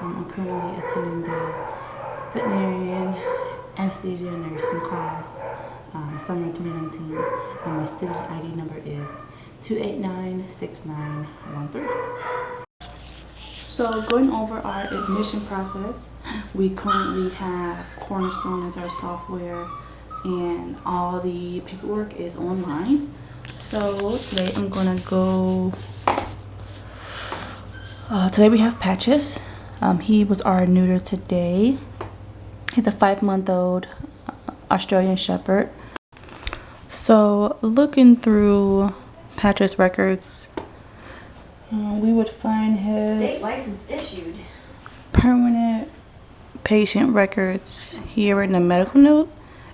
I'm currently attending the veterinarian anesthesia nursing class, summer 2019, and my student ID number is 2896913. So going over our admission process, we currently have Cornerstone as our software, and all the paperwork is online. So today I'm gonna go. Today we have Patches. He was our neuter today. He's a 5-month-old Australian Shepherd. So looking through Patches' records, we would find his date license issued, permanent patient records here in the medical note.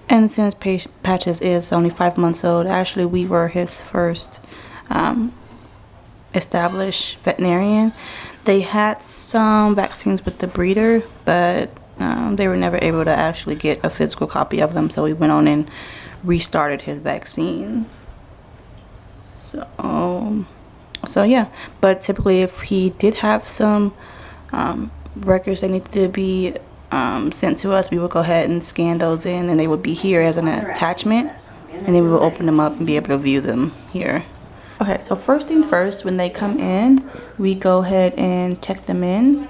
And since Patches is only 5 months old, actually we were his first established veterinarian. They had some vaccines with the breeder, but they were never able to actually get a physical copy of them, so we went on and restarted his vaccines. So yeah, but typically if he did have some records that needed to be sent to us, we would go ahead and scan those in, and they would be here as an attachment, and then we will open them up and be able to view them here. Okay, so first thing first, when they come in, we go ahead and check them in.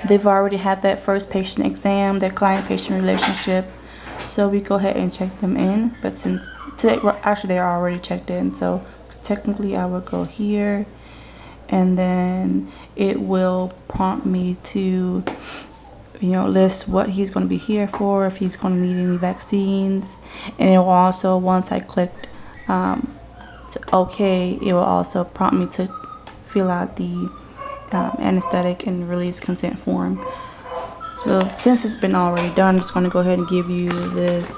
They've already had that first patient exam, their client-patient relationship, so we go ahead and check them in. But since today, actually they're already checked in, so technically I would go here, and then it will prompt me to, list what he's going to be here for, if he's going to need any vaccines, and it will also, once I clicked okay, it will also prompt me to fill out the anesthetic and release consent form. So since it's been already done, I'm just going to go ahead and give you this.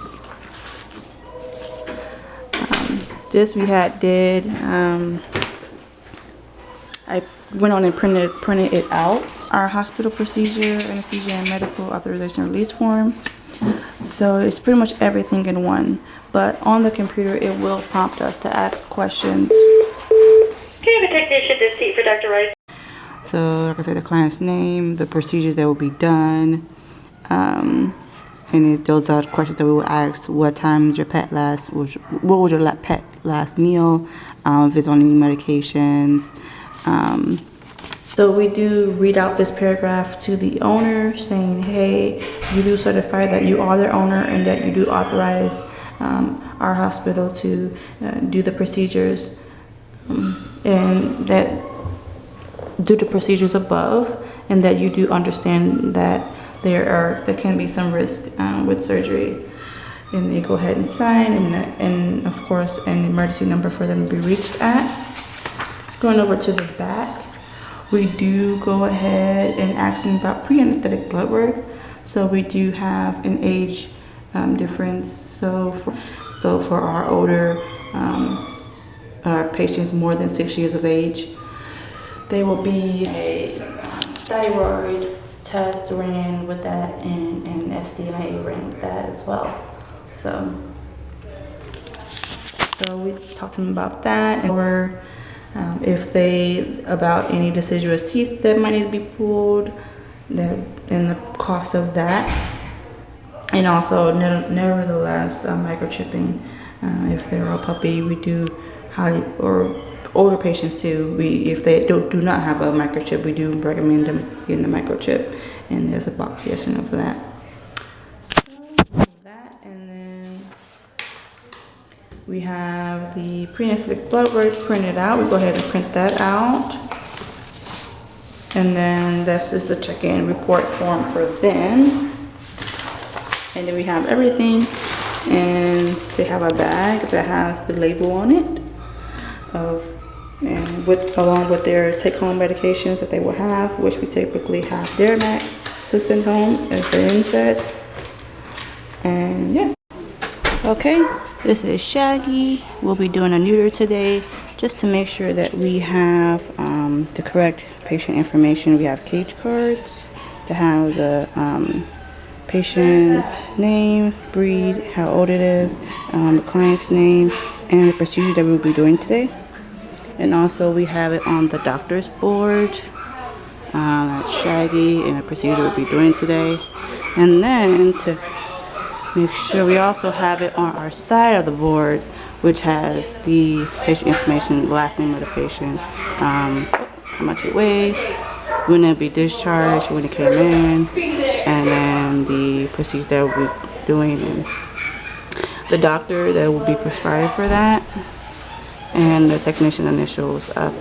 This we did. I went on and printed it out. Our hospital procedure, anesthesia, and medical authorization release form. So it's pretty much everything in one. But on the computer, it will prompt us to ask questions. Can you have a technician to seat for Dr. Rice? So, like I said, the client's name, the procedures that will be done, and those are questions that we will ask. What time did your pet last? What was your pet last meal? If it's on any medications. So we do read out this paragraph to the owner saying, hey, you do certify that you are the owner and that you do authorize our hospital to do the procedures and that do the procedures above, and that you do understand that there can be some risk with surgery. And they go ahead and sign, and of course an emergency number for them to be reached at. Going over to the back, we do go ahead and ask them about pre-anesthetic blood work. So we do have an age difference. So for our older our patients more than 6 years of age, there will be a thyroid test ran with that, and an SDMA ran with that as well. So we talked to them about that, or about any deciduous teeth that might need to be pulled, and the cost of that, and also nevertheless microchipping. If they're a puppy, we do or older patients too. If they do not have a microchip, we do recommend them getting a microchip, and there's a box yes or no for that. So that, and then we have the pre-anesthetic blood work printed out. We go ahead and print that out. And then this is the check-in report form for them. And then we have everything. And they have a bag that has the label on it along with their take-home medications that they will have, which we typically have Dermax to send home as the NSAID. And yes. Okay, this is Shaggy. We'll be doing a neuter today just to make sure that we have the correct patient information. We have cage cards to have the patient name, breed, how old it is, the client's name, and the procedure that we'll be doing today. And also we have it on the doctor's board. that Shaggy and the procedure we'll be doing today. And then to make sure we also have it on our side of the board, which has the patient information, the last name of the patient, how much it weighs, when it'll be discharged, when it came in, and then the procedure that we'll be doing, and the doctor that will be prescribed for that, and the technician initials of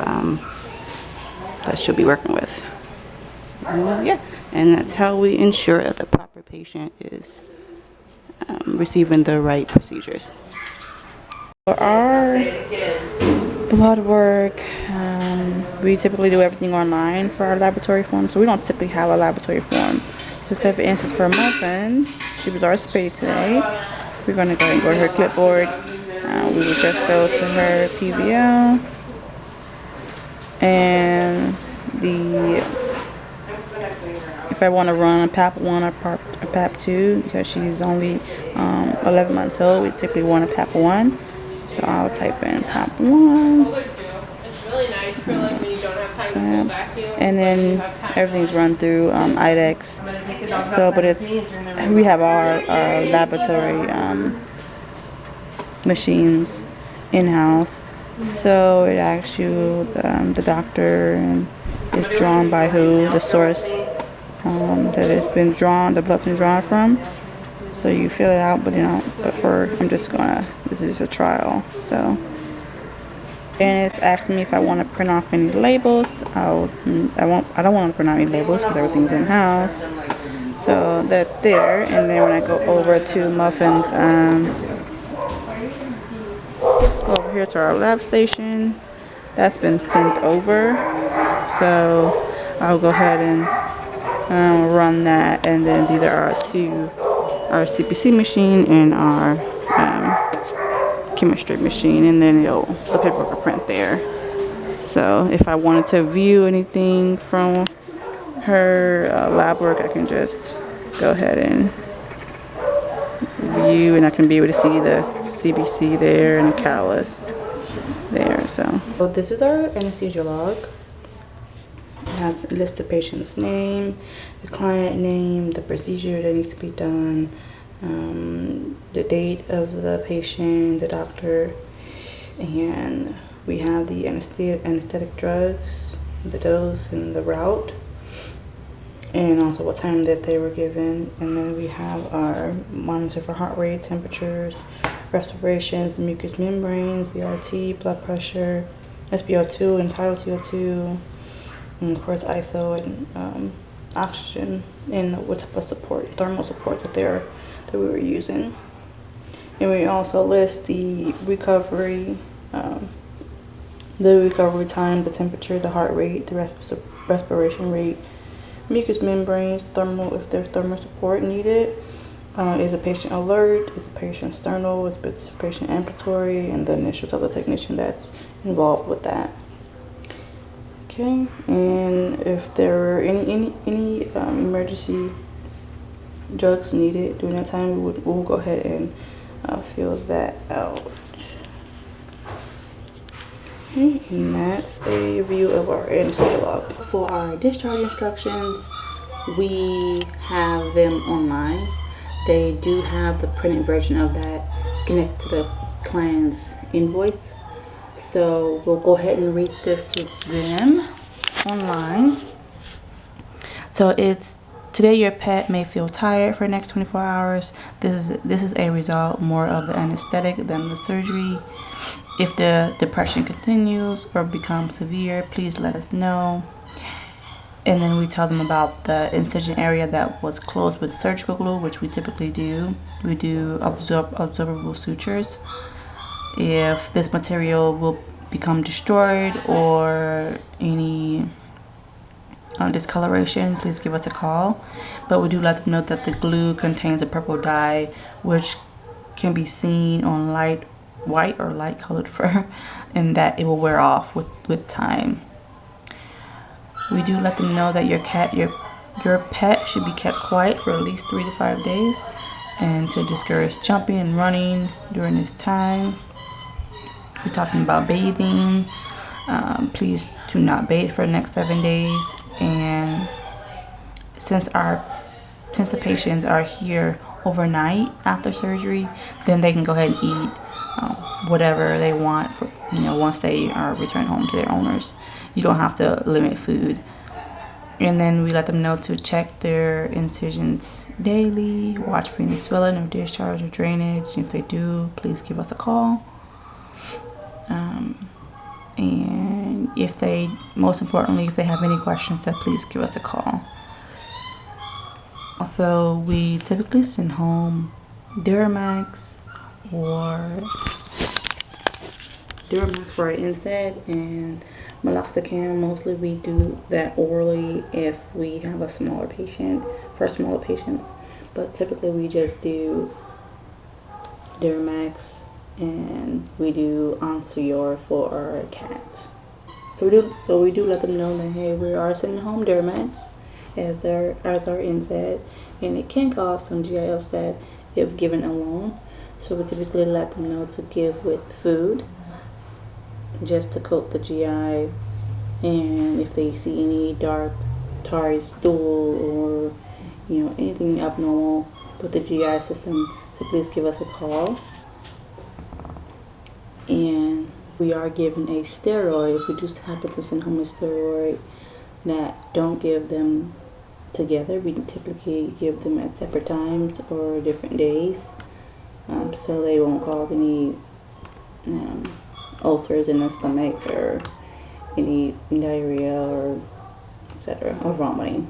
that she'll be working with. Yeah, and that's how we ensure that the proper patient is receiving the right procedures. For our blood work, we typically do everything online for our laboratory form, so we don't typically have a laboratory form. So say for instance for Muffin, she was our spay today. We're going to go ahead and go to her clipboard. We will just go to her PVL and if I want to run a PAP 1 or PAP 2, because she's only 11 months old, we typically want a PAP 1. So I'll type in PAP 1. And then everything's run through IDEX. So, but we have our laboratory machines in-house. So it asks you the doctor and is drawn by who, the source that it's been drawn, the blood been drawn from. So you fill it out, but this is a trial. So, and it's asking me if I want to print off any labels. I don't want to print out any labels because everything's in house. So that's there. And then when I go over to Muffin's, over here to our lab station, that's been sent over. So I'll go ahead and run that, and then these are our CPC machine and our chemistry machine, and then the paperwork will print there. So if I wanted to view anything from her lab work, I can just go ahead and view, and I can be able to see the CBC there and the catalyst there. So this is our anesthesia log. It has a list of patient's name, the client name, the procedure that needs to be done, the date of the patient, the doctor, and we have the anesthetic drugs, the dose, and the route, and also what time that they were given. And then we have our monitor for heart rate, temperatures, respirations, mucous membranes, the RT, blood pressure, SpO2 and tidal CO2, and of course ISO and oxygen, and what type of support, thermal support that we were using. And we also list the recovery time, the temperature, the heart rate, the respiration rate, mucous membranes, thermal, if there's thermal support needed, is a patient alert, is a patient sternal, is a patient ambulatory, and the initials of the technician that's involved with that. Okay, and if there were any emergency drugs needed during that time, we'll go ahead and fill that out. Okay, and that's a view of our anesthesia log. For our discharge instructions, we have them online. They do have the printed version of that connected to the client's invoice. So we'll go ahead and read this with them online. So it's, today your pet may feel tired for the next 24 hours. This is a result more of the anesthetic than the surgery. If the depression continues or becomes severe, please let us know. And then we tell them about the incision area that was closed with surgical glue, which we typically do. We do absorbable sutures. If this material will become destroyed or any discoloration, please give us a call. But we do let them know that the glue contains a purple dye, which can be seen on white or light colored fur, and that it will wear off with time. We do let them know that your pet should be kept quiet for at least 3 to 5 days, and to discourage jumping and running during this time. We're talking about bathing. Please do not bathe for the next 7 days. And since the patients are here overnight after surgery, then they can go ahead and eat whatever they want for, once they are returned home to their owners. You don't have to limit food. And then we let them know to check their incisions daily, watch for any swelling or discharge or drainage. If they do, please give us a call. And most importantly, if they have any questions, then please give us a call. Also, we typically send home Duramax for our NSAID, and meloxicam. Mostly we do that orally if we have a smaller patient, for smaller patients. But typically we just do Duramax, and we do Ansior for our cats. So we do let them know that, hey, we are sending home Duramax as our NSAID, and it can cause some GI upset if given alone. So we typically let them know to give with food, just to coat the GI, and if they see any dark tarry stool or anything abnormal with the GI system, so please give us a call. And we are given a steroid if we do happen to send home a steroid. That don't give them together. We typically give them at separate times or different days, so they won't cause any ulcers in the stomach or any diarrhea or etc. or vomiting.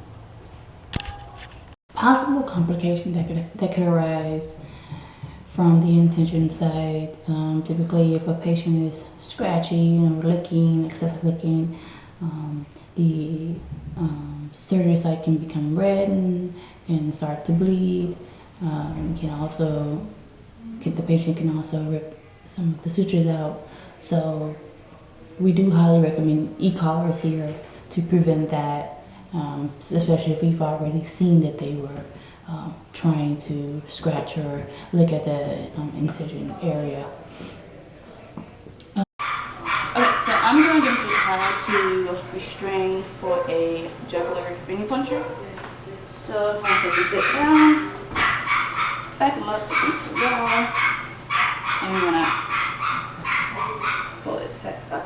Possible complications that could arise from the incision side. Typically, if a patient is scratchy, licking, excessive licking, the surgery site can become red and start to bleed. The patient can also rip some of the sutures out. So we do highly recommend e-collars here to prevent that, especially if we've already seen that they were trying to scratch or lick at the incision area. Okay, so I'm going to give you how to restrain for a jugular vein puncture. So I'm going to zip down, back him up against the wall, and we're going to pull his head up.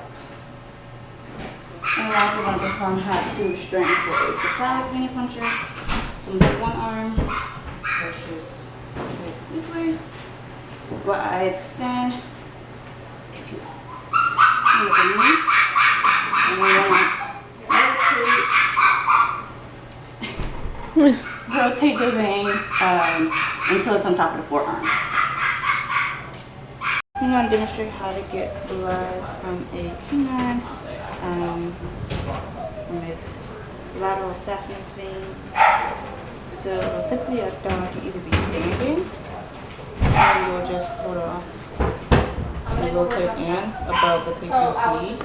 And we're also going to perform how to restrain for a cephalic vein puncture. So with one arm, versus this way, but I extend, if you want. Look at me, and we're going to rotate the vein until it's on top of the forearm. I'm going to demonstrate how to get blood from a canine from its lateral saphenous vein. So typically a dog can either be standing, and you'll just pull it off and rotate in above the patient's knee,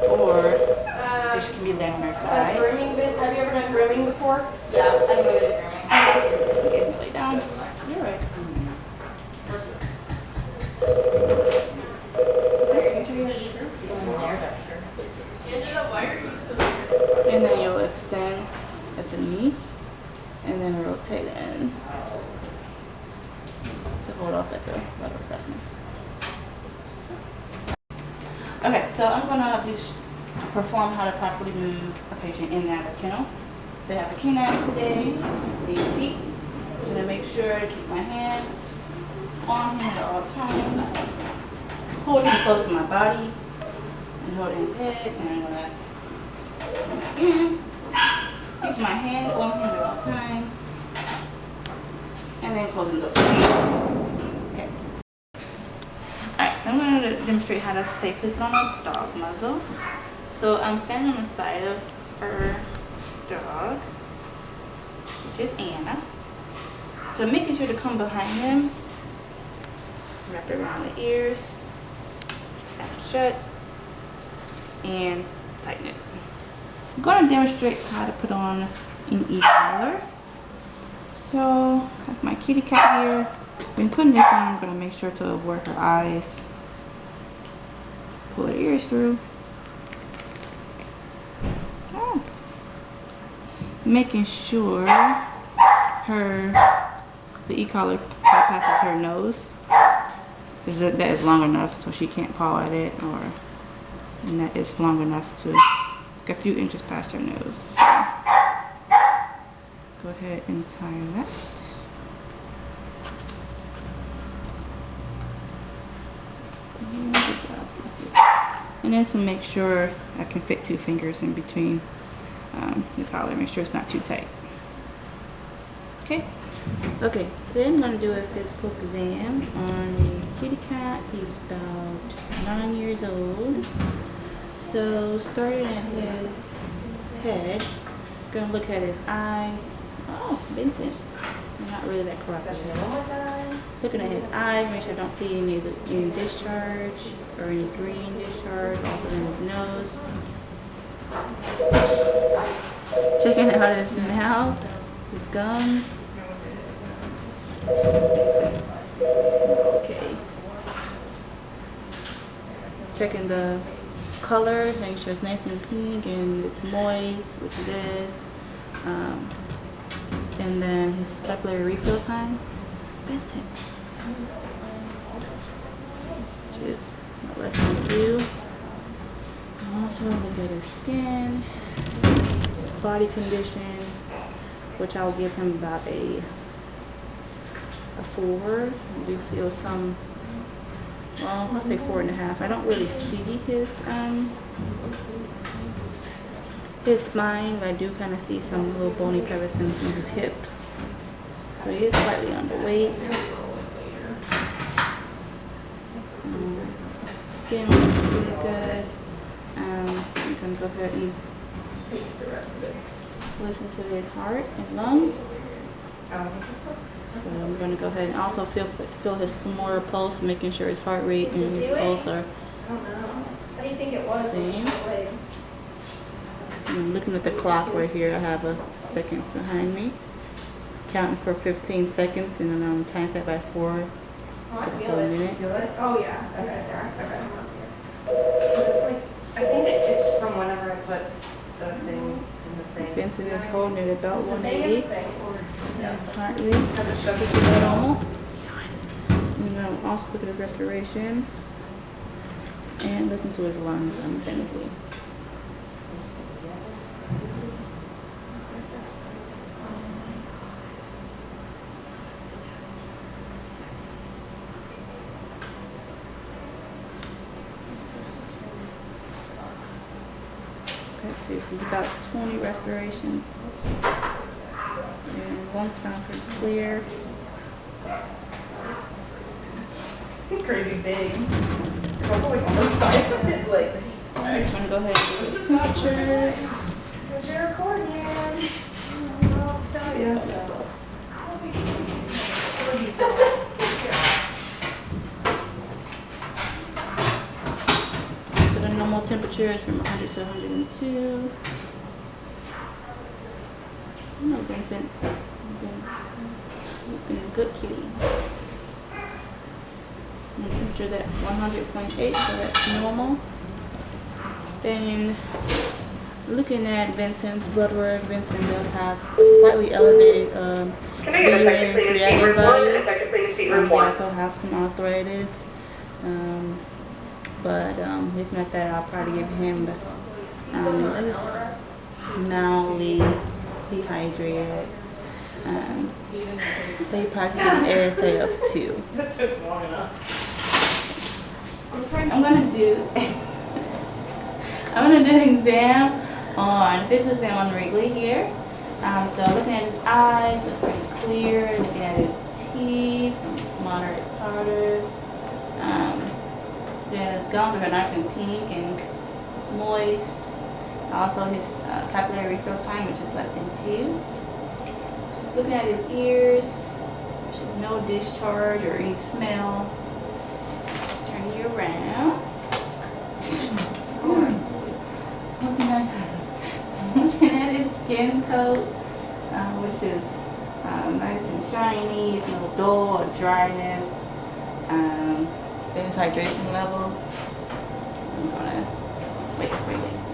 or the patient can be laying on their side. Have you ever done grooming before? Yeah, I know you did grooming. Okay, lay down. You're right. And then you'll extend at the knee, and then rotate in to hold off at the lateral saphenous. Okay, so I'm gonna perform how to properly move a patient in and out of the kennel. So I have a canine today, AT. I'm gonna make sure to keep my hands on him at all times, holding him close to my body, and holding his head, and I'm gonna again keep my hand on him at all times, and then closing the door. Okay. Alright, so I'm going to demonstrate how to safely put on a dog muzzle. So I'm standing on the side of our dog, which is Anna. So making sure to come behind him, wrap it around the ears, snap it shut, and tighten it. I'm going to demonstrate how to put on an e-collar. So I have my kitty cat here. When putting this on, I'm going to make sure to avoid her eyes. Pull her ears through. Oh. making sure the e-collar passes her nose. That is long enough so she can't paw at it, and that is long enough to like a few inches past her nose. So go ahead and tie that. And then to make sure I can fit 2 fingers in between the collar, make sure it's not too tight. Okay. Okay, today I'm going to do a physical exam on the kitty cat. He's about 9 years old. So starting at his head, going to look at his eyes. Oh, Vincent. Not really that cooperative. Looking at his eyes, make sure I don't see any discharge or any green discharge. Also in his nose. Checking out his mouth, his gums. Okay. Checking the color, making sure it's nice and pink and it's moist, which it is. And then his capillary refill time. Vincent. Which is less than 2. Also look at his skin, his body condition, which I'll give him about a 4. I do feel some, well, I'll say 4.5. I don't really see his spine, but I do kind of see some little bony pubescence in his hips. So he is slightly underweight. Skin looks pretty good. I'm going to go ahead and listen to his heart and lungs. So I'm going to go ahead and also feel his femoral pulse, making sure his heart rate and his pulse are same. I'm looking at the clock right here. I have a seconds behind me. Counting for 15 seconds and then I'm times that by 4 for a minute. Oh yeah, okay. It's like, I think it's from whenever I put the thing in the frame. Vincent is holding at about 180. His heart rate. Normal. And I'll also look at his respirations and listen to his lungs simultaneously. So you see about 20 respirations. And lungs sound pretty clear. It's crazy big. It's also like on the side of his like. I'm just gonna go ahead and do his temperature. Because you're recording. I don't know what to tell you. So the normal temperature is from 100 to 102. No, Vincent. You've been a good kitty. And the temperature's at 100.8, so that's normal. Then looking at Vincent's blood work, Vincent does have a slightly elevated Can I get a second clean sheet creatinine report? A values. second clean sheet He report. also have some arthritis. But looking at that, I'll probably give him mildly dehydrated. So he probably get an ASA of 2. That took long enough. I'm gonna do an exam on physical exam on Wrigley here. So looking at his eyes, looks pretty clear. Looking at his teeth, moderate tartar. Then his gums are nice and pink and moist. Also his capillary refill time, which is less than 2. Looking at his ears, there's no discharge or any smell. Turn you around. Looking at his skin coat, which is nice and shiny. It's no dull or dryness. Then his hydration level. I'm gonna wait.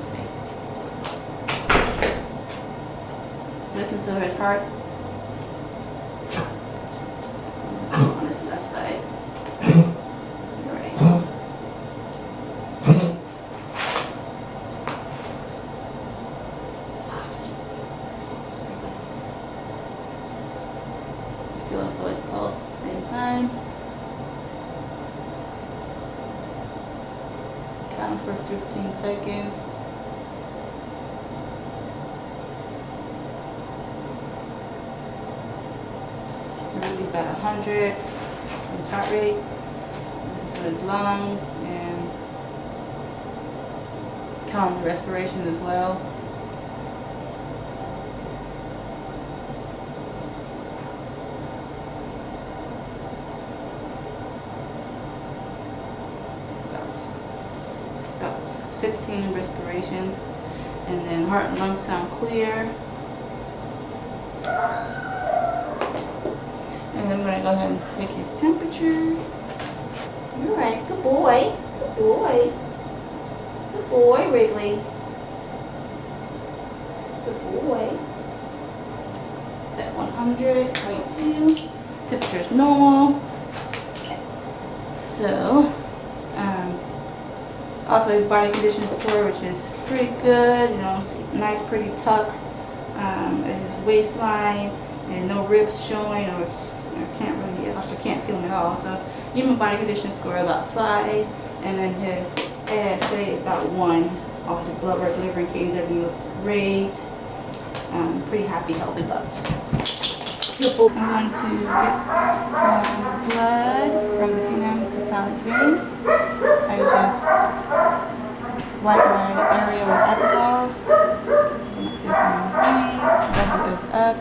Stay. listen to his heart. On his left side. Right. Feel it for his pulse at the same time. Count for 15 seconds. He's about 100. His heart rate. Listen to his lungs and count the respiration as well. It's about 16 respirations, and then heart and lungs sound clear. And I'm gonna go ahead and take his temperature. All right, good boy, good boy, good boy, Wrigley. Good boy. It's at 100.2. Temperature is normal. So, also his body condition score, which is pretty good. You know, nice, pretty tuck at his waistline, and no ribs showing, or can't really, actually can't feel him at all. So human body condition score about 5, and then his ASA is about 1. He's off the blood work, liver and kidneys, everything looks great. Pretty happy, healthy pup. I'm going to get some blood from the canine cephalic vein. I just wipe my area with alcohol. I'm going to see some vein. Pressure goes up.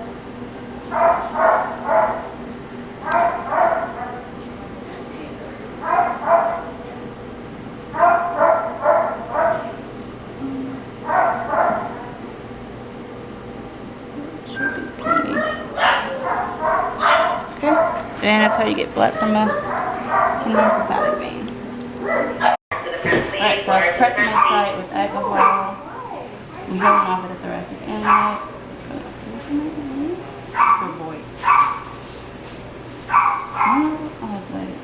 Should be plenty. Okay, and that's how you get blood from a canine cephalic vein. Alright, so I've prepped my site with alcohol. I'm holding off at the thoracic inlet. Good boy. I was like,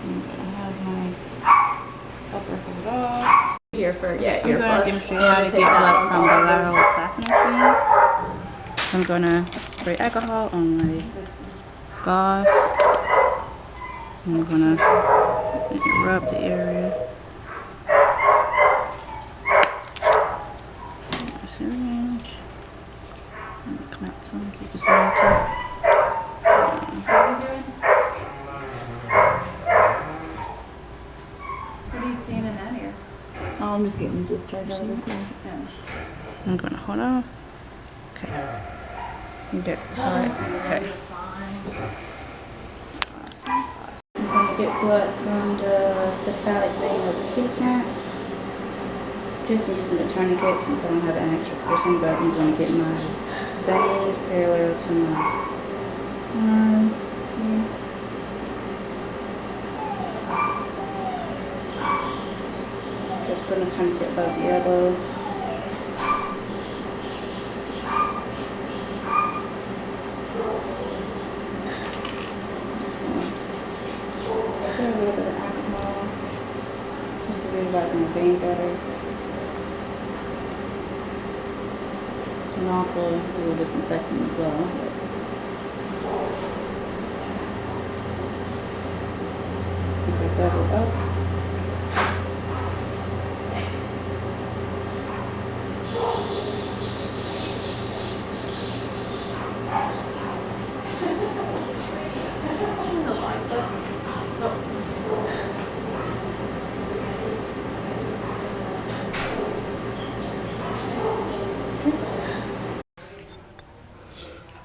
I'm gonna have my helper hold off. Here for, yeah, I'm going to demonstrate how to get blood from the lateral saphenous vein. I'm going to spray alcohol on my gauze. I'm going to rub the area. Syringe. I'm going to clamp some, keep the sanity. What are you seeing in that ear? Oh, I'm just getting discharged out of this thing. I'm going to hold off. Okay. You get the side. Okay. I'm going to get blood from the cephalic vein of the kitty cat. Just using a tourniquet since I don't have an extra person, but I'm going to get my vein parallel to my arm here. Just putting a tourniquet above the elbow. Put a little bit of alcohol just to really lighten the vein better. And also a little disinfectant as well. Keep it beveled up.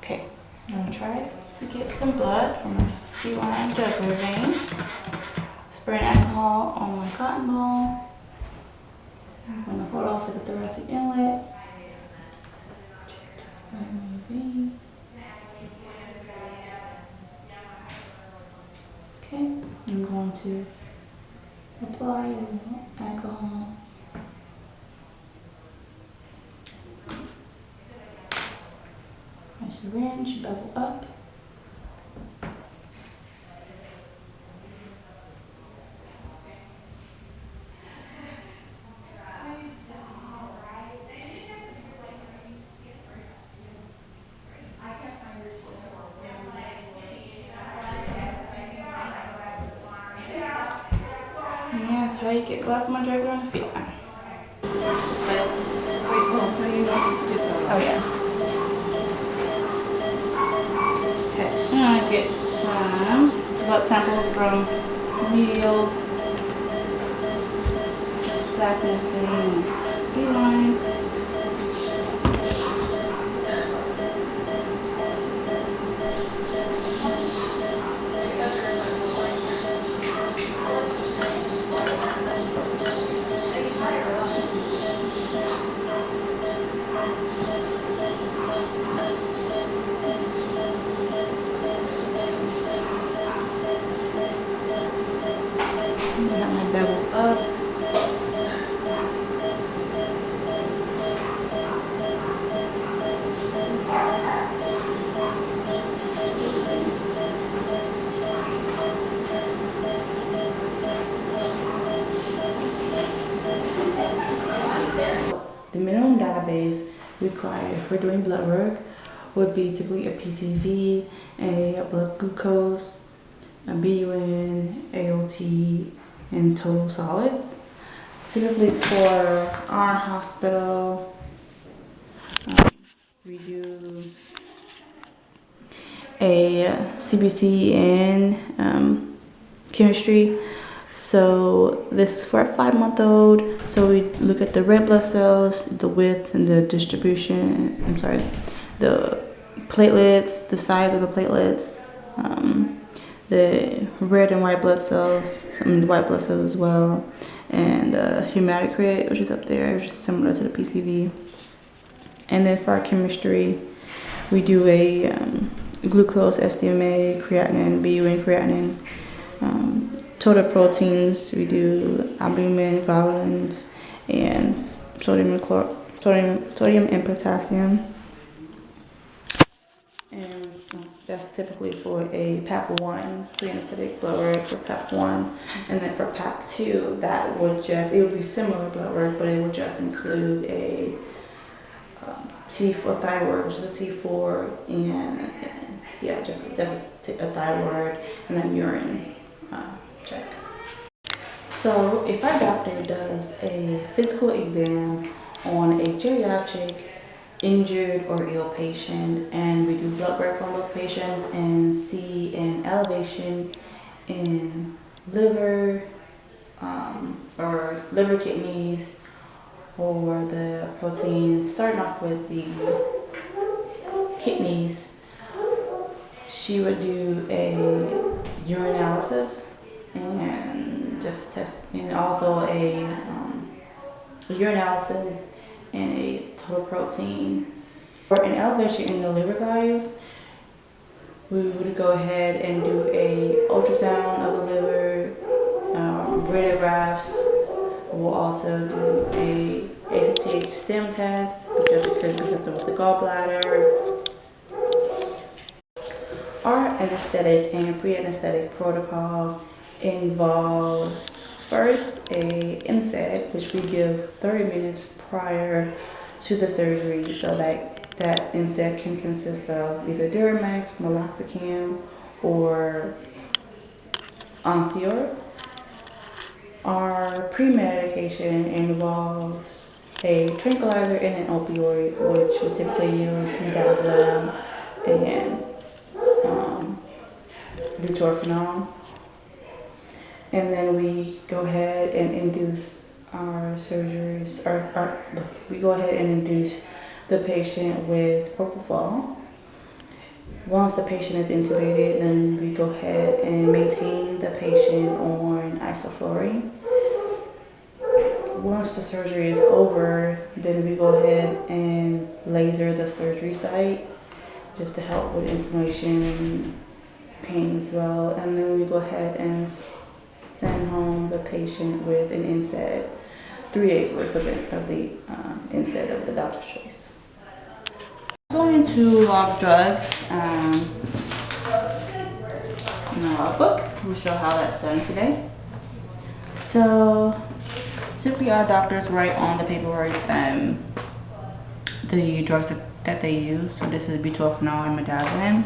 Okay, I'm going to try to get some blood from a feline jugular vein. Spraying alcohol on my cotton ball. I'm going to hold off at the thoracic inlet. Right on the vein. Okay, I'm going to apply alcohol. My syringe, bevel up. Yeah, take it. Left my drag on the feet. Oh yeah. Okay, I'm gonna get some blood sample from medial sacchin feline. Got my bevel up. The minimum database required for doing blood work would be typically a PCV, a blood glucose, a BUN, ALT, and total solids. Typically for our hospital, we do a CBC and chemistry. So this is for a 5-month-old. So we look at the red blood cells, the width and the distribution, the platelets, the size of the platelets, the red and white blood cells, the white blood cells as well, and hematocrit, which is up there, which is similar to the PCV. And then for our chemistry, we do a glucose, SDMA, creatinine, BUN creatinine. Total proteins, we do albumin, globulins, and sodium and potassium. And that's typically for a PAP1 pre-anesthetic blood work for PAP1. And then for PAP2, it would be similar blood work, but it would just include a T4 thyroid, which is a T4, and yeah, just a thyroid and a urine check. So if our doctor does a physical exam on a geriatric, injured or ill patient, and we do blood work on those patients and see an elevation in liver or liver kidneys or the protein, starting off with the kidneys, she would do a urinalysis and just test, and also a urinalysis and a total protein. For an elevation in the liver values, we would go ahead and do a ultrasound of the liver, radiographs. We'll also do a ACTH stem test because it could be something with the gallbladder. Our anesthetic and pre-anesthetic protocol involves first a NSAID, which we give 30 minutes prior to the surgery, so that NSAID can consist of either Duramax, meloxicam, or Ontior. Our pre-medication involves a tranquilizer and an opioid, which we typically use midazolam and butorphanol. And then we go ahead and induce our surgeries, we go ahead and induce the patient with propofol. Once the patient is intubated, then we go ahead and maintain the patient on isoflurane. Once the surgery is over, then we go ahead and laser the surgery site just to help with inflammation and pain as well. And then we go ahead and send home the patient with an NSAID, 3 days worth of the NSAID of the doctor's choice. Going to log drugs in our book. We'll show how that's done today. So typically our doctors write on the paperwork the drugs that they use. So this is butorphanol and midazolam.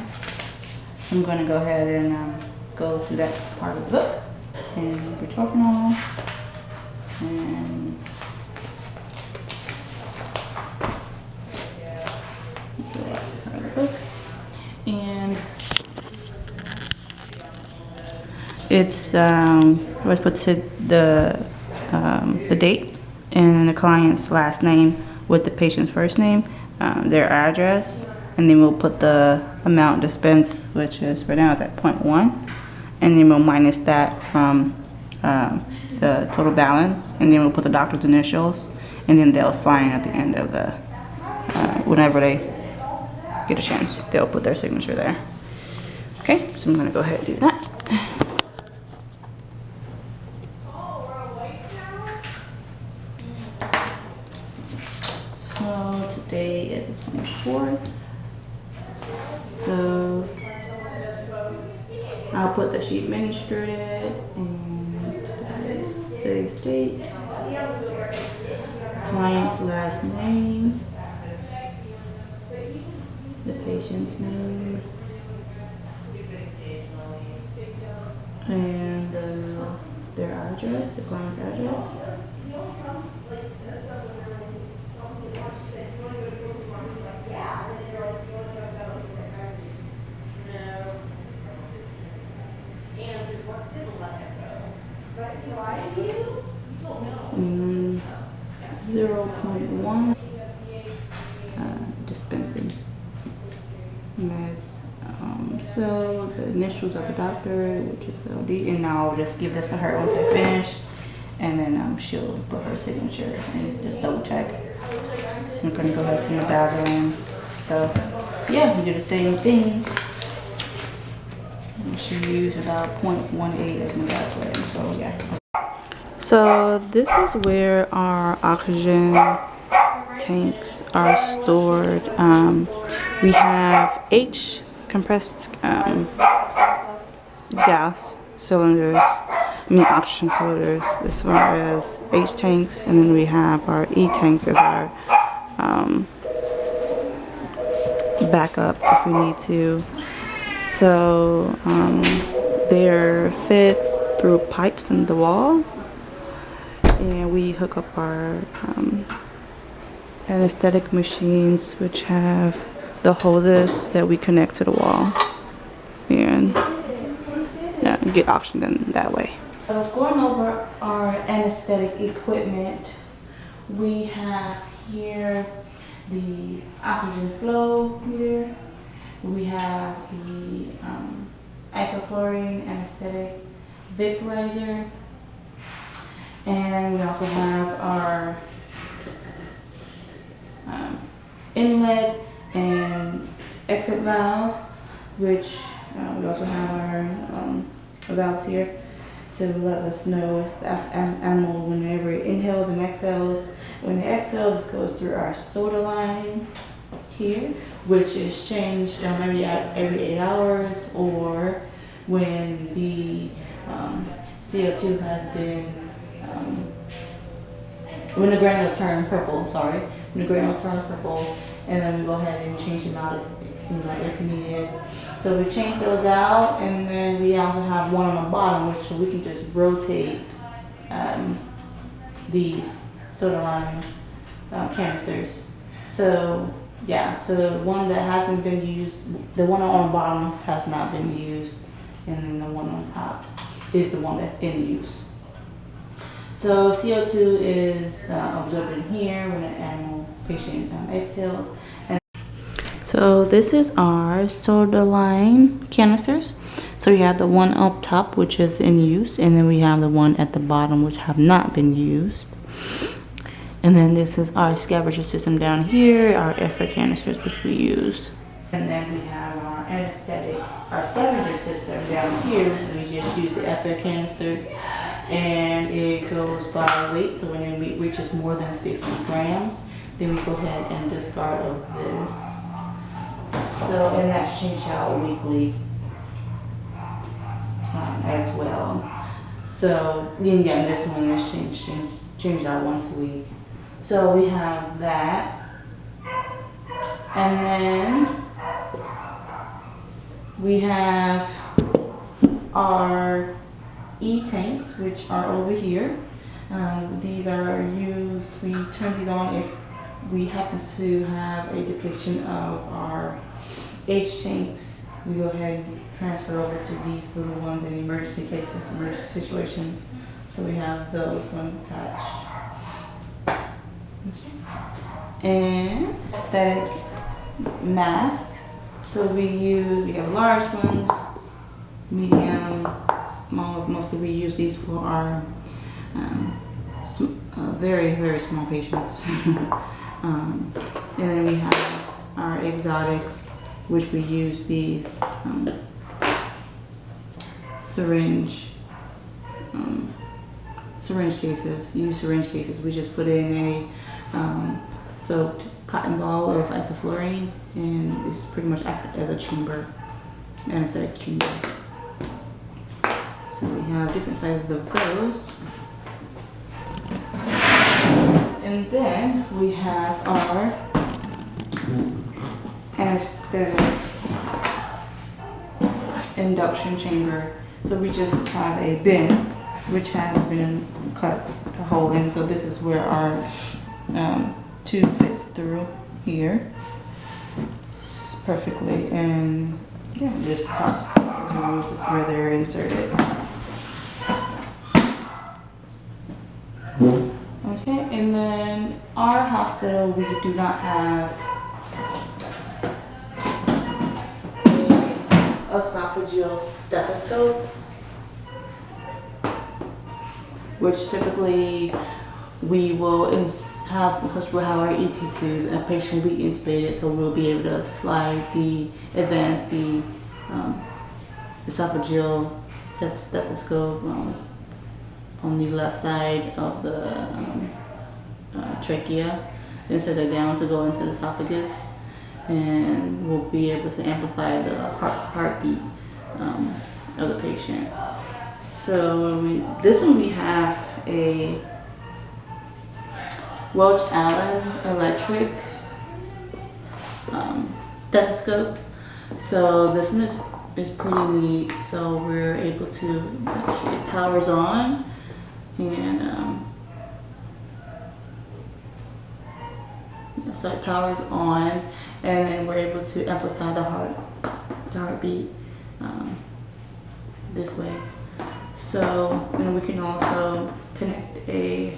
So I'm going to go ahead and go through that part of the book. And butorphanol and part of the book. And it's let's put the date and the client's last name with the patient's first name, their address, and then we'll put the amount dispensed, which is right now it's at 0.1, and then we'll minus that from the total balance, and then we'll put the doctor's initials, and then they'll sign at the end of the whenever they get a chance, they'll put their signature there. Okay, so I'm gonna go ahead and do that. So today is the 24th. So I'll put that she administered it, and today's date, client's last name, the patient's name, and their address, the client's address. Mm, 0.1 dispensing meds. So the initials of the doctor, which is LD, and now I'll just give this to her once I finish, and then she'll put her signature and just double check. So I'm gonna go back to midazolam. So yeah, we do the same thing. And she used about 0.18 as midazolam. So yeah. So this is where our oxygen tanks are stored. We have H compressed gas cylinders, oxygen cylinders, as far as H tanks, and then we have our E tanks as our backup if we need to. So they're fed through pipes in the wall, and we hook up our anesthetic machines, which have the hoses that we connect to the wall, and get oxygen that way. So going over our anesthetic equipment, we have here the oxygen flow meter, we have the isoflurane anesthetic vaporizer, and we also have our inlet and exit valve, which we also have our valves here to let us know if the animal, whenever it inhales and exhales. When it exhales, it goes through our soda line here, which is changed maybe every 8 hours, or when the CO2 has been, when the granules turn purple, when the granules turn purple, and then we go ahead and change them out if needed. So we change those out, and then we also have one on the bottom, which we can just rotate these soda lime canisters. So yeah, so the one that hasn't been used, the one on the bottom has not been used, and then the one on top is the one that's in use. So CO2 is absorbed in here when an animal patient exhales. So this is our soda lime canisters. So we have the one up top, which is in use, and then we have the one at the bottom, which have not been used. And then this is our scavenger system down here, our effort canisters, which we use. And then we have our anesthetic, our scavenger system down here. We just use the effort canister and it goes by weight. So when it reaches more than 50 grams, then we go ahead and discard of this. So, and that's changed out weekly as well. So, yeah, this one is changed out once a week. So we have that. And then we have our E-tanks, which are over here. These are used, we turn these on if we happen to have a depletion of our H tanks. We go ahead and transfer over to these little ones in emergency cases, emergency situations. So we have those ones attached. Okay. And aesthetic masks. So we have large ones, medium, small ones. Mostly we use these for our very, very small patients. And then we have our exotics, which we use these syringe cases. Use syringe cases. We just put in a soaked cotton ball of isoflurane, and this pretty much acts as a chamber, anesthetic chamber. So we have different sizes of those. And then we have our anesthetic induction chamber. So we just have a bin which has been cut a hole in. So this is where our tube fits through here perfectly, and yeah, this top is removed where they're inserted. Okay, and then our hospital, we do not have an esophageal stethoscope, which typically we will have, because we'll have our ET tube, a patient will be intubated, so we'll be able to advance the esophageal stethoscope on the left side of the trachea, insert it down to go into the esophagus, and we'll be able to amplify the heartbeat of the patient. So this one we have a Welch Allen electric stethoscope. So this one is pretty neat. So we're able to, actually it powers on, and so it powers on, and then we're able to amplify the heartbeat this way. So, and we can also connect a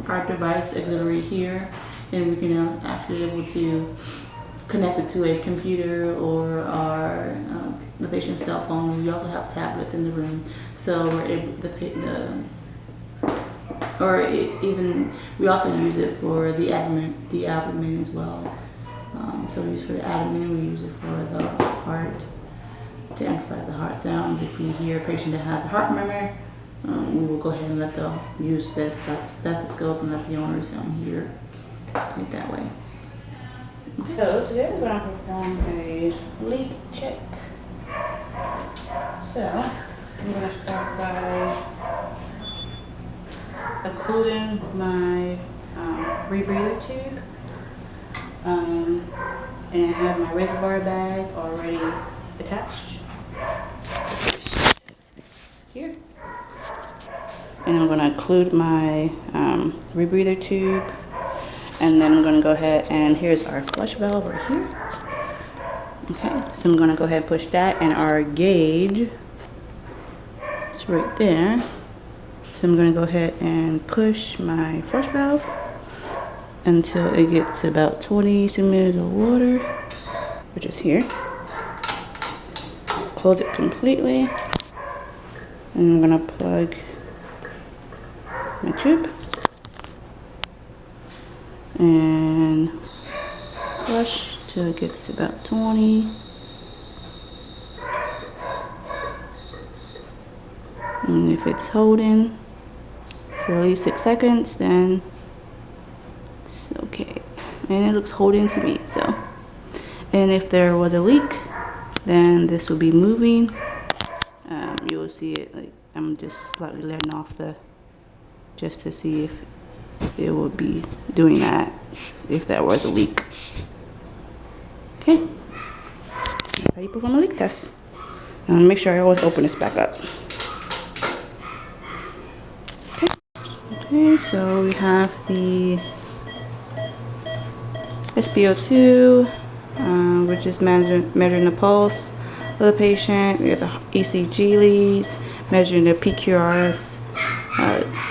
heart device auxiliary here, and we can actually able to connect it to a computer or our the patient's cell phone. We also have tablets in the room, so we're able we also use it for the abdomen as well. So we use it for the abdomen, we use it for the heart, to amplify the heart sound. If we hear a patient that has a heart murmur, we will go ahead and let them use this stethoscope and let the owner hear it that way. Okay. So today we're going to perform a leak check. So I'm going to start by occluding my rebreather tube, and I have my reservoir bag already attached here, and I'm going to occlude my rebreather tube, and then I'm going to go ahead and here's our flush valve right here. Okay, so I'm going to go ahead and push that, and our gauge is right there. So I'm going to go ahead and push my flush valve until it gets about 20 centimeters of water, which is here. Close it completely, and I'm going to plug my tube and flush till it gets about 20. And if it's holding, for at least 6 seconds, then it's okay. And it looks holding to me, so. And if there was a leak, then this will be moving. You will see it, like, I'm just slightly letting off just to see if it would be doing that if there was a leak. Okay, that's how you perform a leak test. And make sure I always open this back up. Okay, so we have the SpO2, which is measuring the pulse of the patient. We have the ECG leads, measuring the PQRS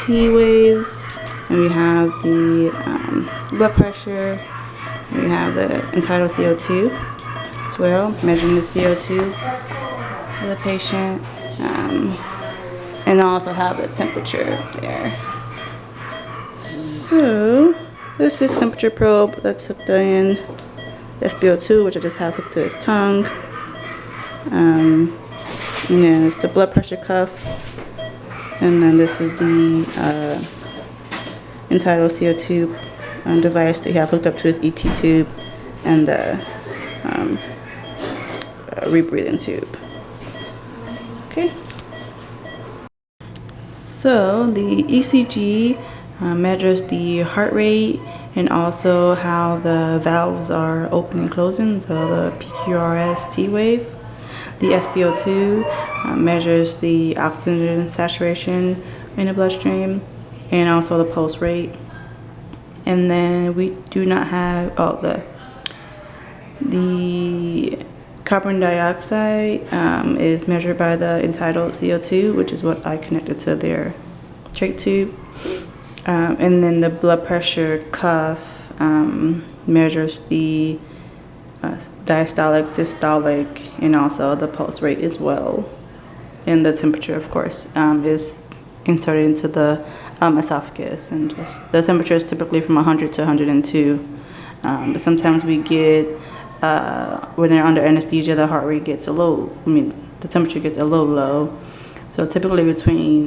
T waves, and we have the blood pressure. We have the entitled CO2 as well, measuring the CO2 of the patient, and also have the temperature there. So this is temperature probe that's hooked in SpO2, which I just have hooked to his tongue. And then it's the blood pressure cuff, and then this is the entitled CO2 device that you have hooked up to his ET tube and the rebreathing tube. Okay. So the ECG measures the heart rate and also how the valves are open and closing, so the PQRS T wave. The SpO2 measures the oxygen saturation in the bloodstream and also the pulse rate. And then we do not have the carbon dioxide is measured by the entitled CO2, which is what I connected to their trach tube. And then the blood pressure cuff measures the diastolic, systolic, and also the pulse rate as well. And the temperature, of course, is inserted into the esophagus. And just the temperature is typically from 100 to 102. But sometimes we get, when they're under anesthesia, the heart rate gets the temperature gets a little low. So typically between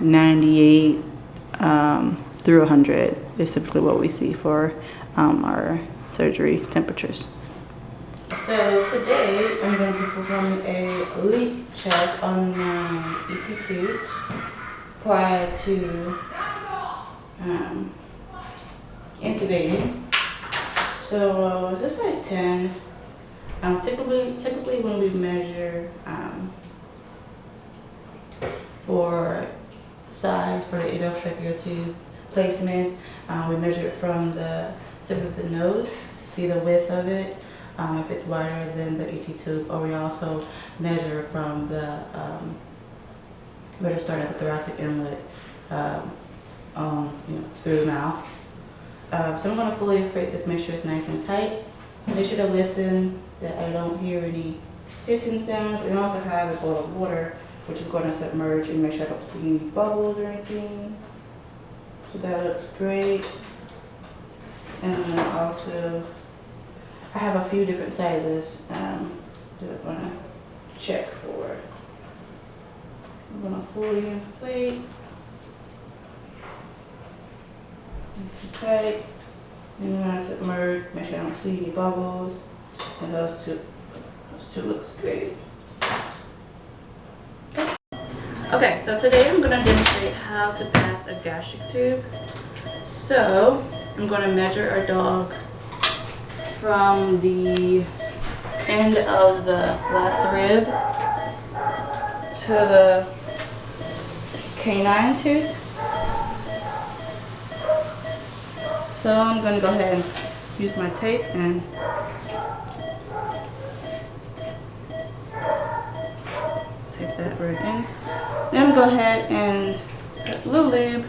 98 through 100 is typically what we see for our surgery temperatures. So today I'm going to be performing a leak check on ET tubes prior to intubating. So this size 10. Typically when we measure for size for the endotracheal tube placement, we measure it from the tip of the nose to see the width of it, if it's wider than the ET tube, or we also measure from the start at the thoracic inlet through the mouth. So I'm going to fully inflate this, make sure it's nice and tight. Make sure to listen that I don't hear any hissing sounds, and also have a bowl of water, which is going to submerge, and make sure I don't see any bubbles or anything. So that looks great. And then also, I have a few different sizes that I'm going to check for. I'm going to fully inflate. Nice and tight. And then I submerge, make sure I don't see any bubbles. And those two looks great. Okay, so today I'm going to demonstrate how to pass a gastric tube. So I'm going to measure our dog from the end of the last rib to the canine tooth. So I'm going to go ahead and use my tape and tape that where it ends. Then I'm going to go ahead and put a little lube.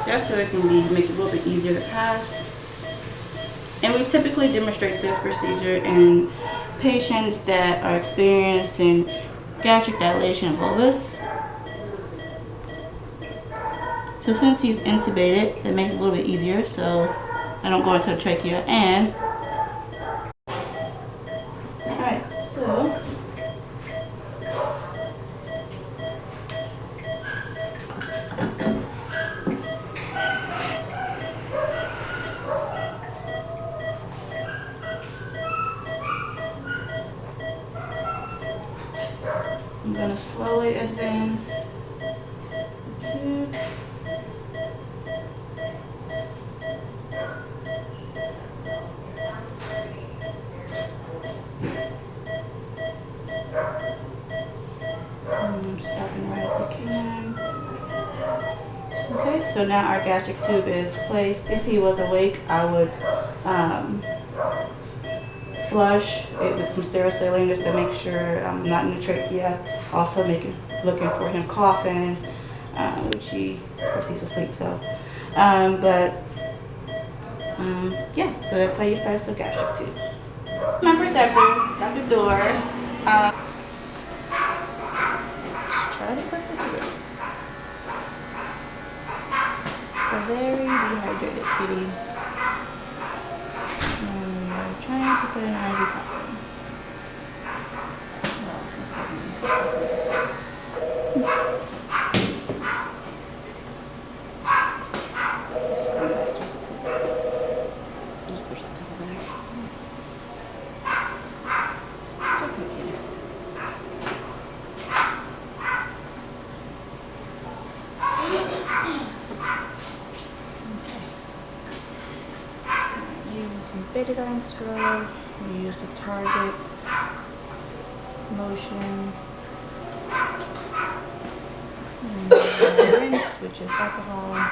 Just so it can make it a little bit easier to pass. And we typically demonstrate this procedure in patients that are experiencing gastric dilation of volvus. So since he's intubated, it makes it a little bit easier, so I don't go into the trachea. And alright, so I'm gonna slowly advance the tube. I'm stopping right at the canine. Okay, so now our gastric tube is placed. If he was awake, I would flush it with some sterile saline just to make sure I'm not in the trachea. Also looking for him coughing, which he, of course, he's asleep. So, yeah. So that's how you pass the gastric tube. My preceptor at the door. Try to put this in. So very dehydrated kitty. And we're trying to put an IV pump in. Just push the cover back. It's okay, kitty. Use some betadine scrub. We use the target motion. And rinse, which is alcohol.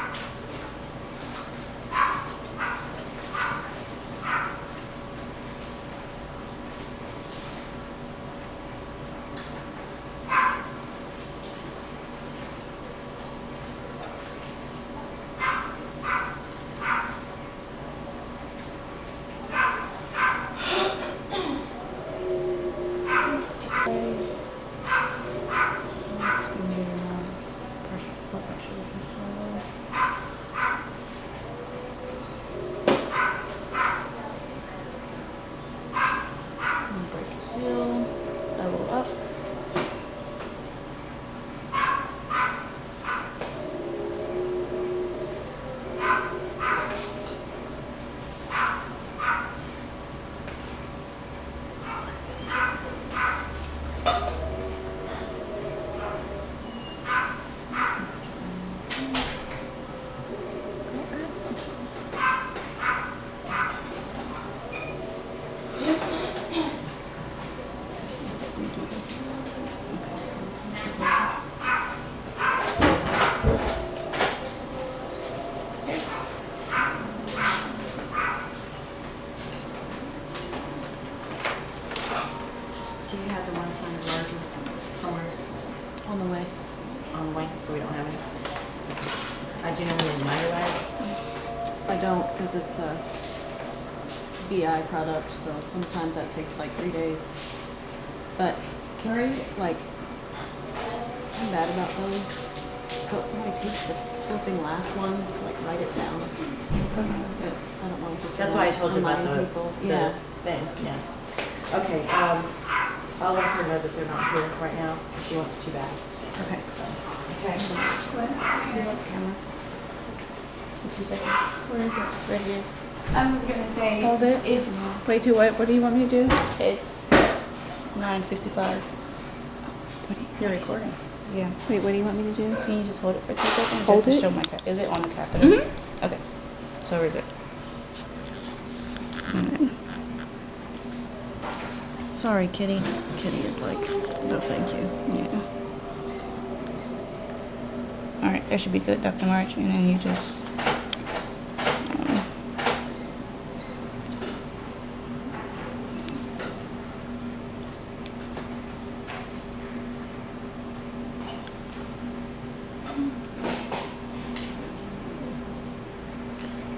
Break the seal, level up. Do you have the one assigned as larger somewhere On the way. on the way, so we don't have any? Do you know when they might arrive? I don't, because it's a BI product, so sometimes that takes like 3 days. But can we, like, I'm bad about those. So if somebody takes the flipping last one, like, write it down. But I don't want to just That's why I told you about remind the, people. the Yeah. thing, yeah. Okay, I'll let her know that they're not here right now. She wants 2 bags. Okay. So, okay. You have the camera. Where is it? Right here. I was gonna say, Hold it. if Wait, to what? What do you want me to do? It's 9:55. You're recording. Yeah. Wait, what do you want me to do? Can you just hold it for 2 seconds? Hold just it? to show my cat. Is it on the catheter? Okay. So we're good. Sorry, Kitty. This kitty is like, no thank you. Yeah. All right, that should be good, Dr. March. And then you just.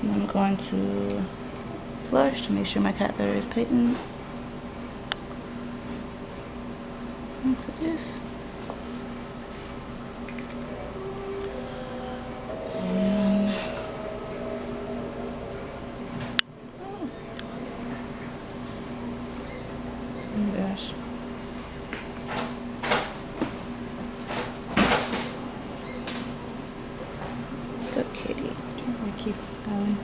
I'm going to flush to make sure my catheter is patent. Into this. And oh gosh. Good kitty. I keep going.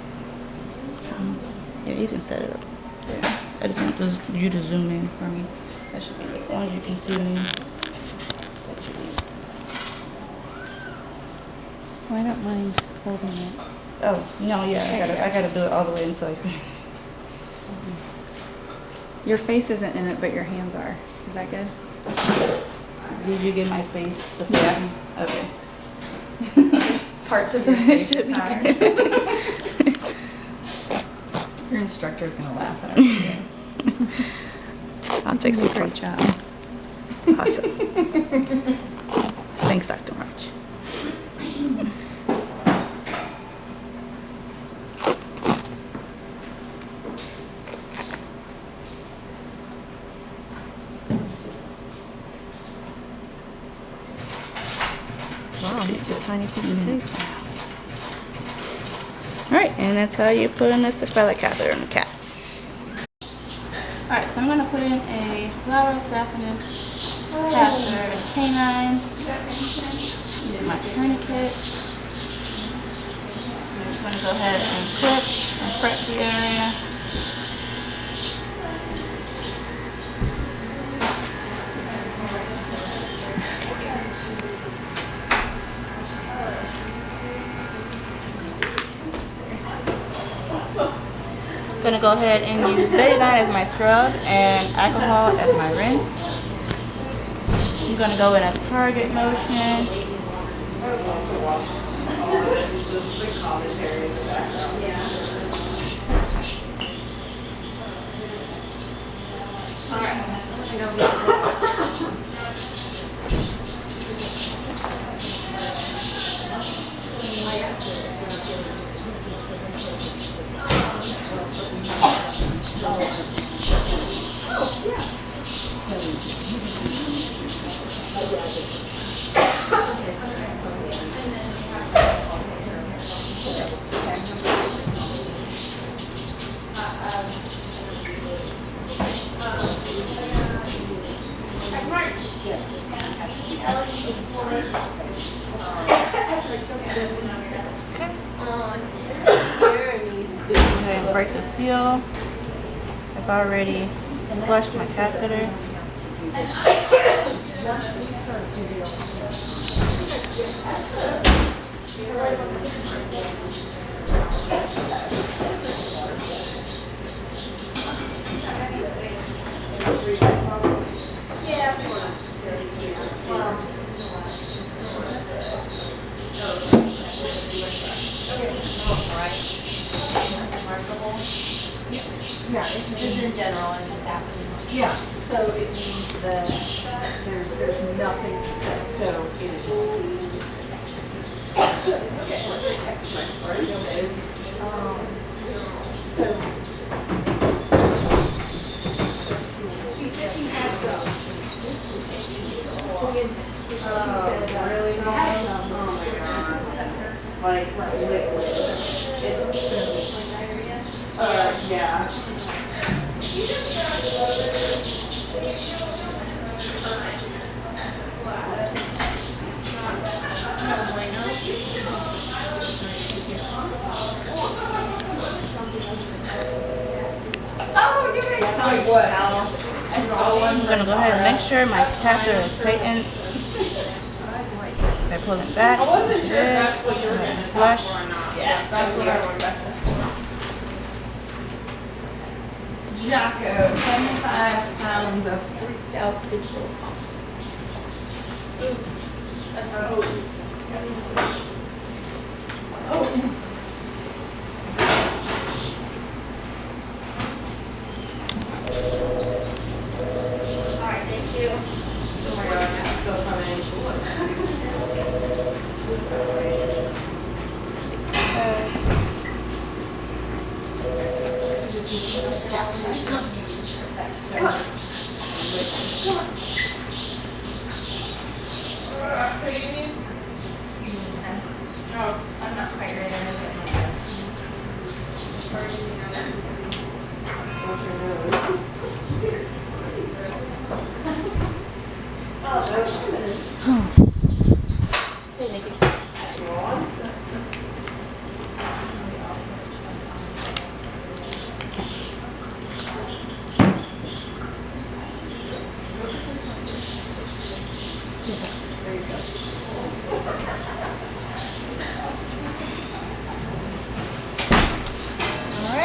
Yeah, you can set it up there. I just want you to zoom in for me. That should be good. As long as you can see me. I don't mind holding it. Oh, no, yeah, I gotta do it all the way until I finish. Your face isn't in it, but your hands are. Is that good? Did you get my face? The face? Yeah. Okay. Parts of your face should be good. Your instructor's gonna laugh at everything. I'll take some Great photos. job. Awesome. Thanks, Dr. March. Wow, it's a tiny piece of tape. All right, and that's how you put in a cephalic catheter in the cat. All right, so I'm gonna put in a lateral saphenous catheter in canine. Get my tourniquet. I'm just gonna go ahead and clip and prep the area. I'm gonna go ahead and use betadine as my scrub and alcohol as my rinse. I'm gonna go in a target motion. Okay, and break the seal. I've already flushed my catheter. This is in general, I'm just asking. Yeah. So it means that there's nothing to say, so it is. I'm gonna go ahead and make sure my catheter is patent. By pulling back, flush. Jocko, 75 pounds of freaked out digital.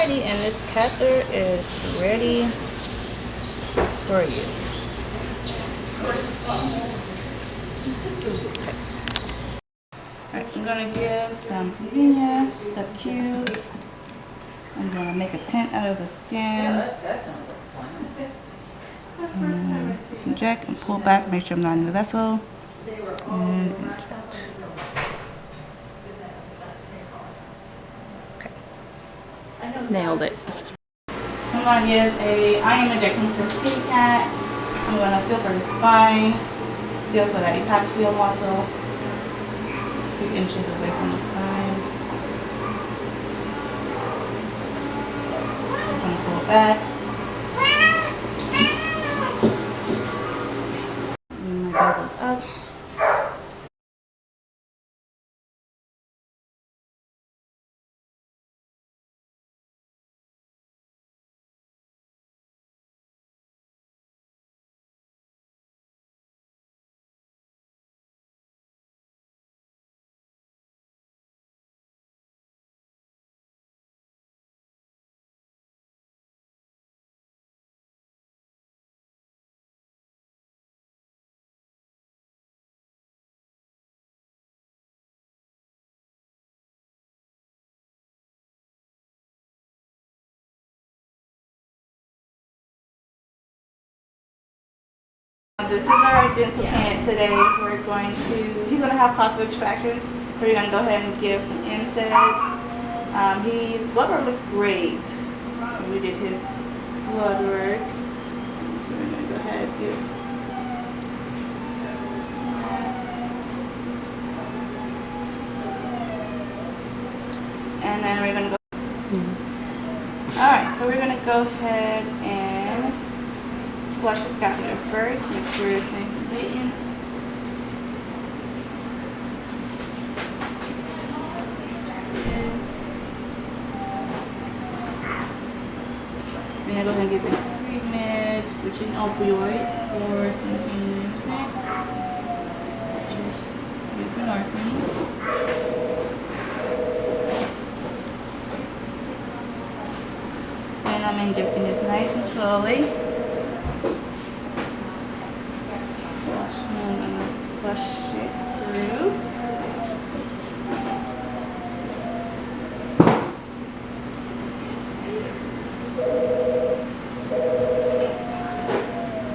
Alrighty, and this catheter is ready for you. Alright, I'm gonna give some convenient, sub-Q. I'm gonna make a tent out of the skin. That sounds like fun. Inject and pull back, make sure I'm not in the vessel. And inject. Nailed it. I'm gonna give a IM injection to the skinny cat. I'm gonna feel for the spine, feel for that epiphyseal muscle. Just a few inches away from the spine. I'm gonna pull it back. And my bell goes up. This is our dental candidate today. He's going to have possible extractions. So we're going to go ahead and give some NSAIDs. His blood work looked great. We did his blood work. So we're going to go ahead and give. And then we're going to go. Alright, so we're going to go ahead and flush the catheter first, make sure it's nice and latent. We're gonna go ahead and give this treatment, which is an opioid for some pain neck, which is buprenorphine. And I'm injecting this nice and slowly. Flush it through.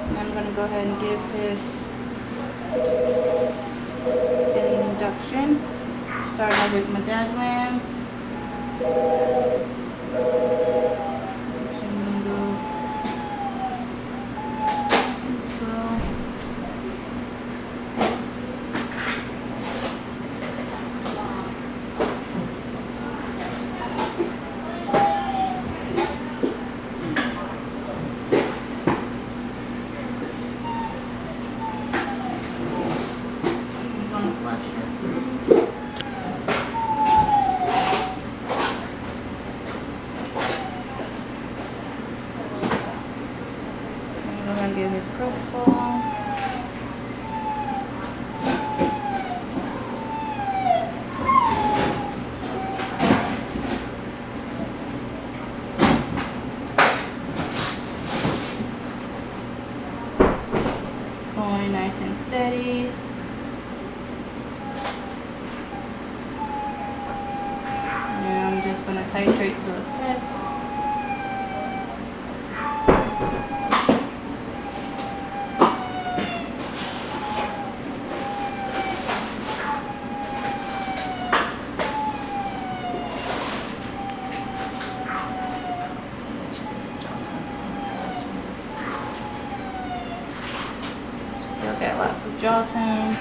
And I'm going to go ahead and give his induction. Starting off with midazolam. Give his propofol. Going nice and steady. And I'm just going to titrate to effect. Got lots of jaw tone.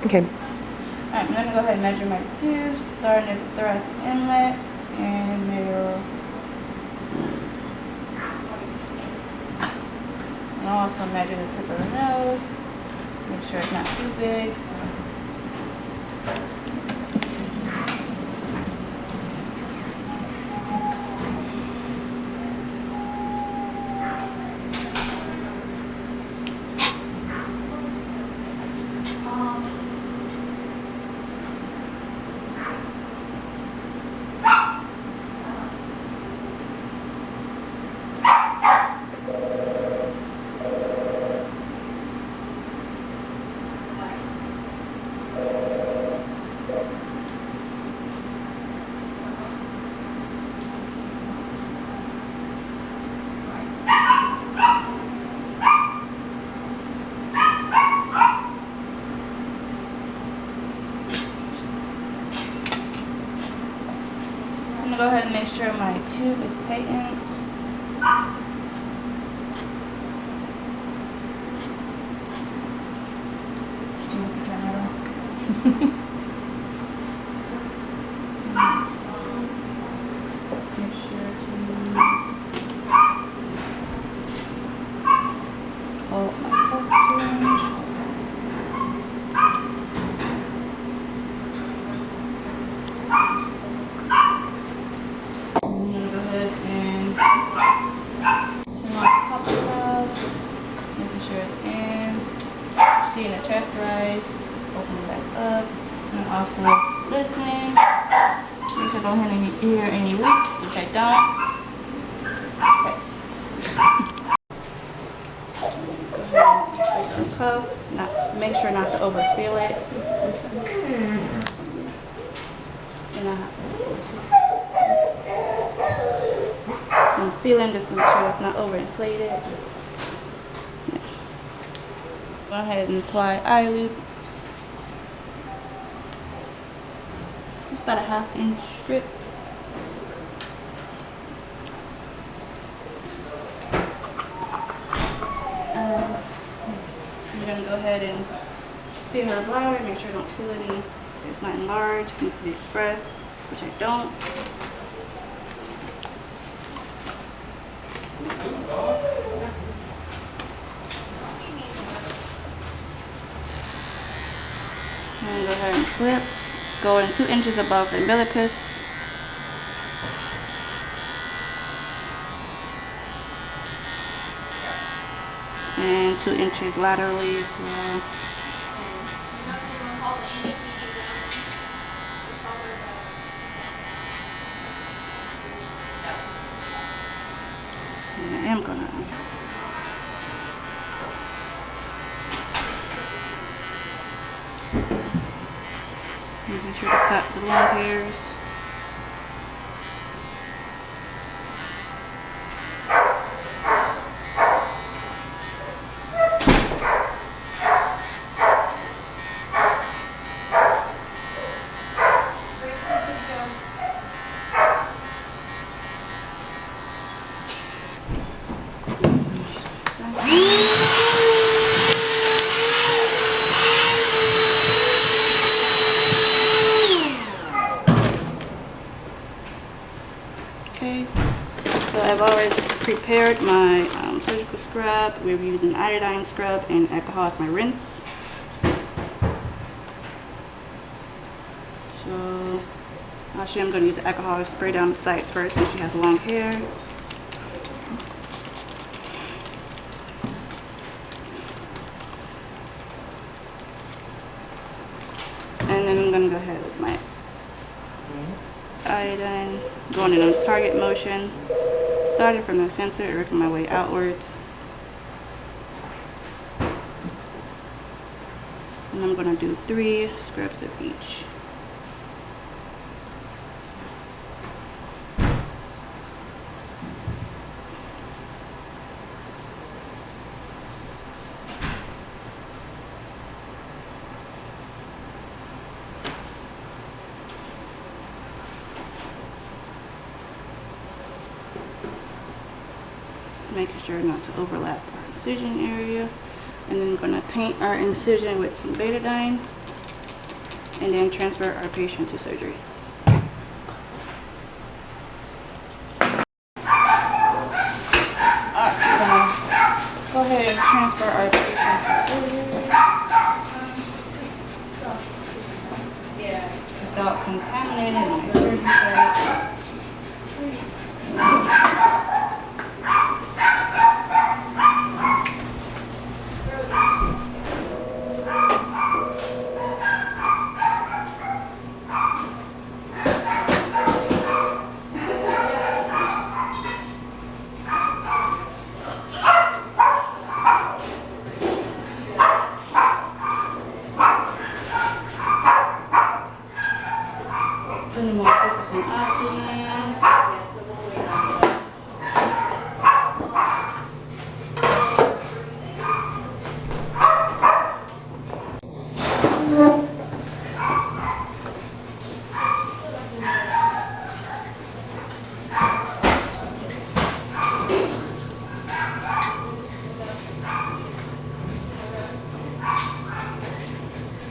Okay. Alright, I'm gonna go ahead and measure my tubes, starting at the thoracic inlet and middle. And also measure the tip of the nose. Make sure it's not too big. I'm gonna go ahead and make sure my tube is patent. Do you want to turn that off? Make sure to hold my focus. I'm gonna go ahead and turn off the pop valve, making sure it's in. Seeing the chest rise, open it back up, and also listening. Make sure I don't hear any leaks, which I don't. Okay. Cuff, make sure not to overfeel it. And I'm feeling just to make sure it's not overinflated. Go ahead and apply eye loop. Just about a 1/2 inch strip. I'm gonna go ahead and feel her bladder, make sure I don't feel any, it's not enlarged, it needs to be expressed, which I don't. I'm gonna go ahead and clip, going 2 inches above the umbilicus. And 2 inches laterally as well. And I am gonna making sure to cut the long hairs. Okay, so I've already prepared my surgical scrub. We're using iodine scrub and alcohol as my rinse. So actually I'm going to use the alcohol to spray down the sides first since she has long hair. And then I'm going to go ahead with my iodine, going in a target motion, starting from the center and working my way outwards. And I'm going to do 3 scrubs of each. Making sure not to overlap our incision area. And then I'm going to paint our incision with some betadine. and then transfer our patient to surgery. Alright, we're gonna go ahead and transfer our patient to surgery without contaminating my surgery site. Putting more focus on oxygen.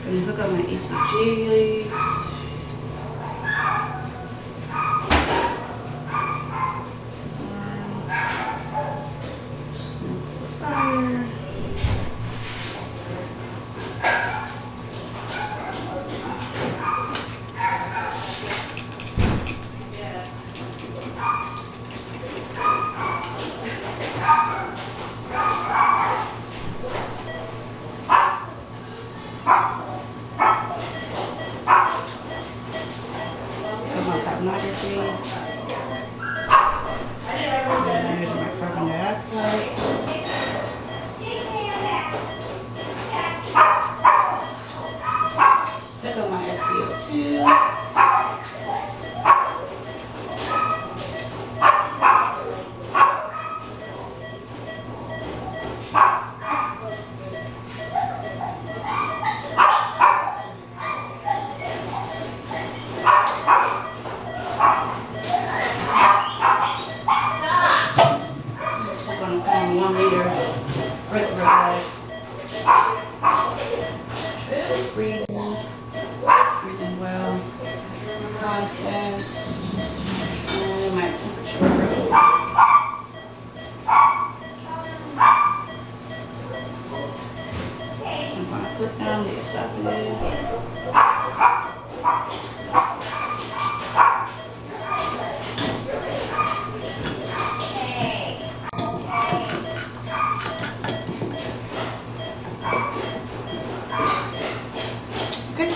Gonna hook up my ECG leads. Fire. Put my capnography. Measure my carbon dioxide. Check out my SpO2. So I'm gonna put on 1 liter respirator bag. Breathing well, constant, and my temperature probe. So I'm gonna put down the esophagus. Okay.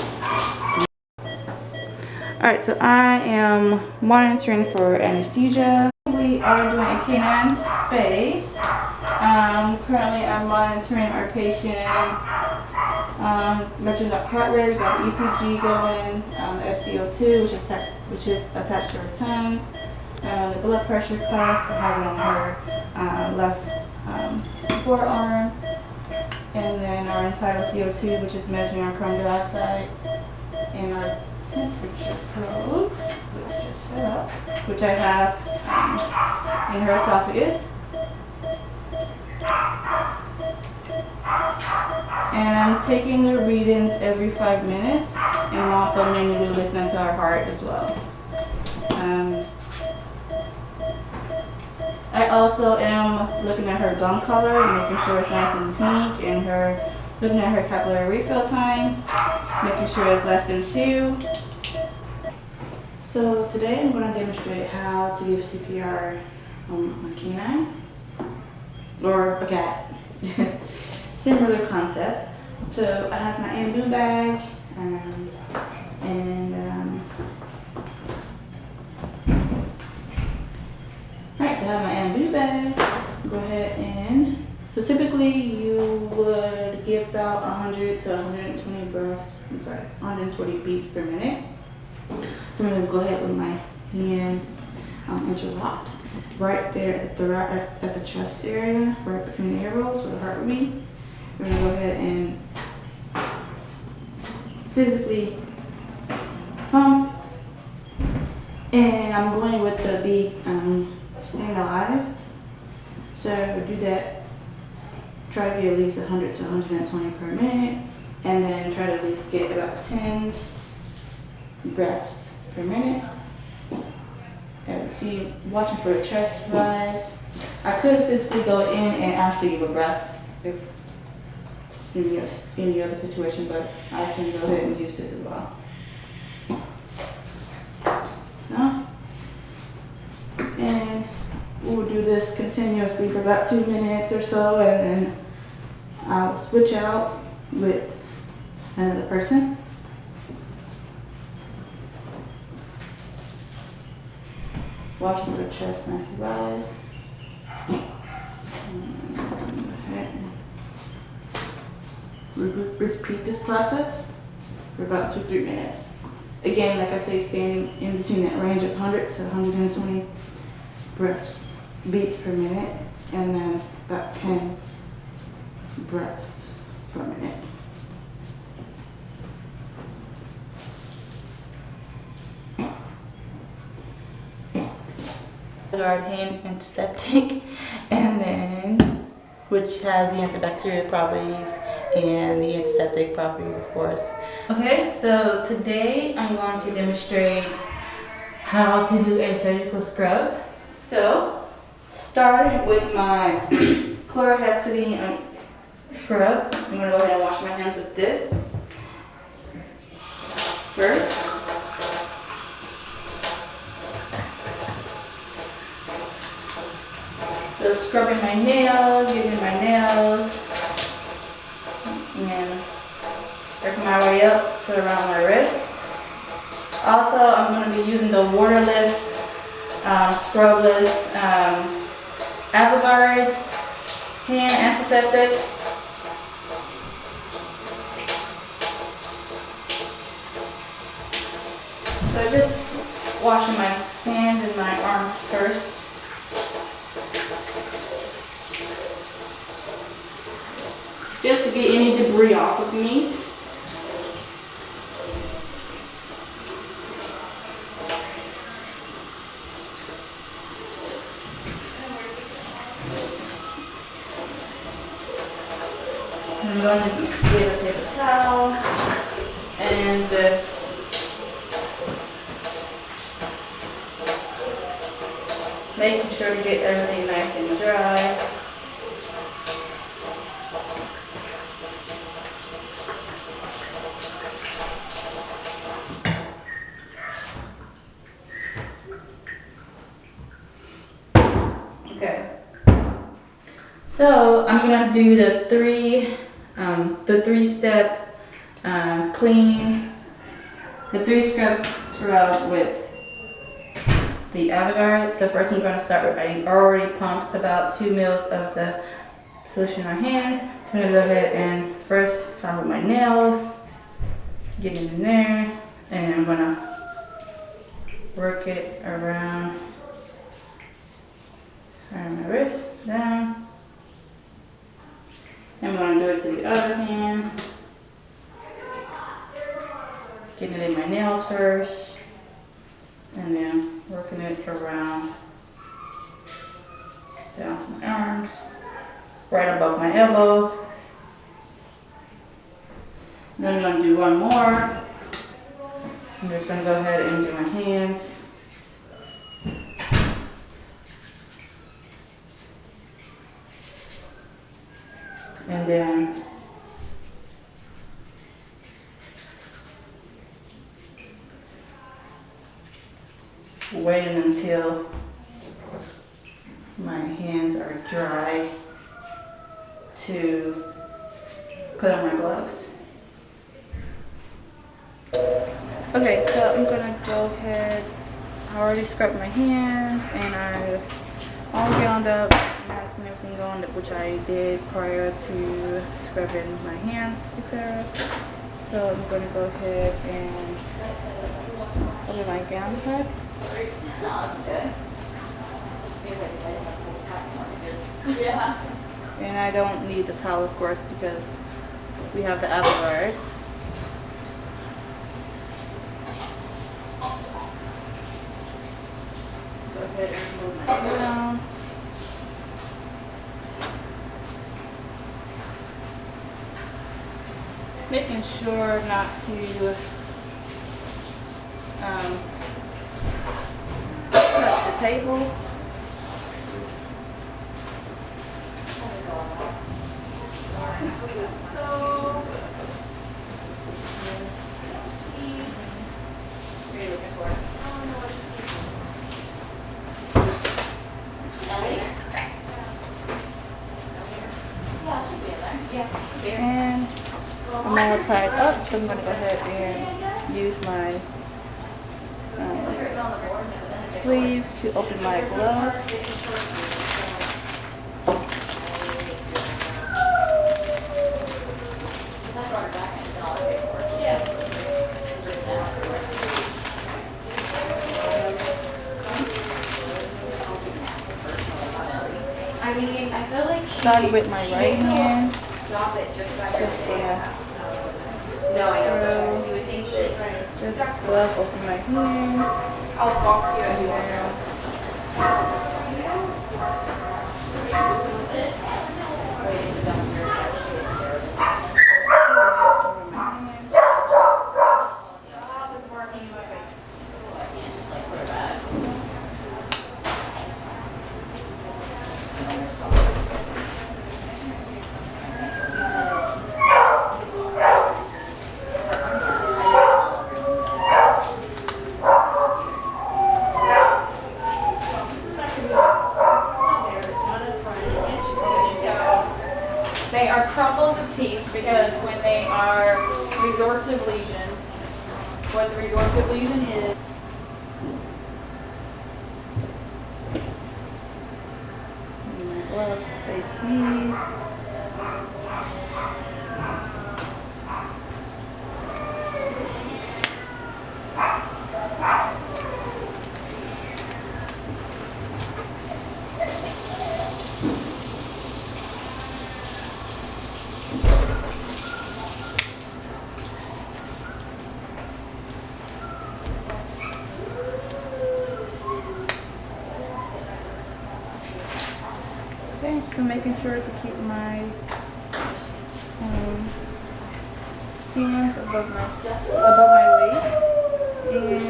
Alright, so I am monitoring for anesthesia. We are doing a canine spay. Currently I'm monitoring our patient, measuring the heart rate, we got ECG going, SpO2, which is attached to her tongue, the blood pressure cuff I have it on her left forearm, and then our entitled CO2, which is measuring our carbon dioxide, and our temperature probe, which just fell out, which I have in her esophagus. And I'm taking the readings every 5 minutes, and I'm also manually listening to her heart as well. I also am looking at her gum color and making sure it's nice and pink, and looking at her capillary refill time, making sure it's less than 2. So today I'm going to demonstrate how to give CPR on a canine or a cat. Similar concept. So I have my ambu bag alright, so I have my ambu bag. Go ahead and so typically you would give about 100 to 120 breaths. 120 beats per minute. So I'm going to go ahead with my hands interlocked right there at the chest area, right between the airways where the heart would be. We're going to go ahead and physically pump, and I'm going with the be staying alive. So do that. Try to get at least 100 to 120 per minute, and then try to at least get about 10 breaths per minute. And see, watching for a chest rise. I could physically go in and actually give a breath if in any other situation, but I can go ahead and use this as well. So, and we'll do this continuously for about 2 minutes or so, and then I'll switch out with another person. Watching for the chest nicely rise. Repeat this process for about 2-3 minutes. Again, like I say, staying in between that range of 100 to 120 beats per minute, and then about 10 breaths per minute. Guard hand antiseptic, and then which has the antibacterial properties and the antiseptic properties, of course. Okay, so today I'm going to demonstrate how to do a surgical scrub. So, starting with my chlorhexidine scrub, I'm going to go ahead and wash my hands with this first. So scrubbing my nails, getting my nails, and working my way up to around my wrist. Also, I'm going to be using the waterless, scrubless AVMA hand antiseptic. So just washing my hands and my arms first. Just to get any debris off of me. I'm going to get a paper towel and just making sure to get everything nice and dry. Okay, so I'm gonna do the three-step clean, the 3-scrub with the AVMA. So first I'm going to start with, I already pumped about 2 mils of the solution in my hand. So I'm going to go ahead and first start with my nails, get it in there, and I'm going to work it around my wrist down. I'm going to do it to the other hand. Getting it in my nails first, and then working it around down to my arms, right above my elbow. Then I'm going to do one more. I'm just going to go ahead and do my hands. And then waiting until my hands are dry to put on my gloves. Okay, so I'm gonna go ahead. I already scrubbed my hands and I've all gowned up, mask and everything on, which I did prior to scrubbing my hands, etc. So I'm gonna go ahead and put my gown back. No, it's good. Just means I can have a full pack on it. Yeah. And I don't need the towel, of course, because we have the AVMA. Go ahead and move my gown. Making sure not to touch the table. And I'm all tied up, so I'm going to go ahead and use my sleeves to open my gloves. I mean, I feel like Start with my right hand. drop it just by her Just gonna No, I know. You would think that. just glove over my hand. I'll talk to you as well. They are crumples of teeth because when they are resorptive lesions, what the resorptive lesion is. My gloves face me. Okay, so making sure to keep my hands above my waist, and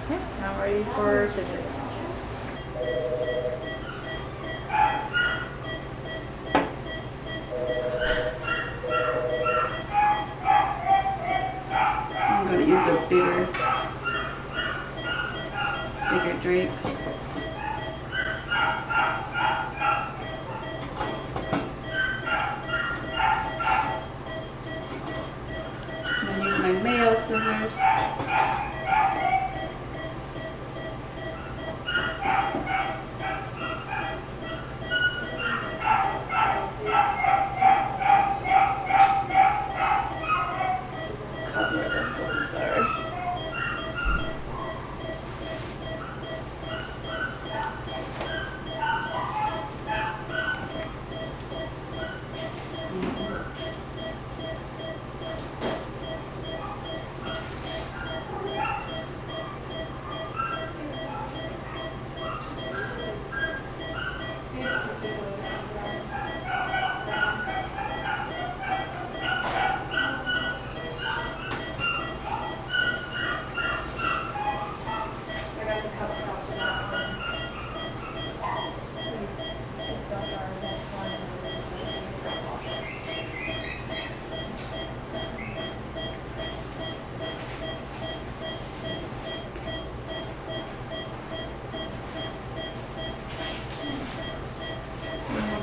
yeah, I'm ready for surgery. I'm going to use a bigger drape. My male scissors. Cut where the folds are.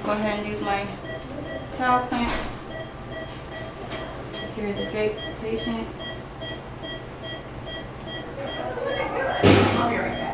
Go ahead and use my towel clamps. Secure the draped patient. I'll be right back.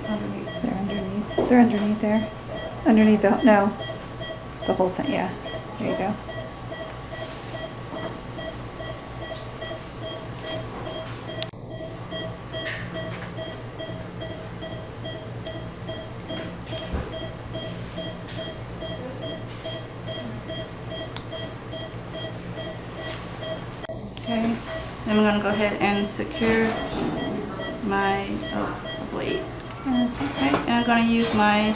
Underneath. They're underneath. They're underneath there. Underneath the, no. The whole thing, yeah. There you go. Okay. Then I'm gonna go ahead and secure my blade. Okay, and I'm gonna use my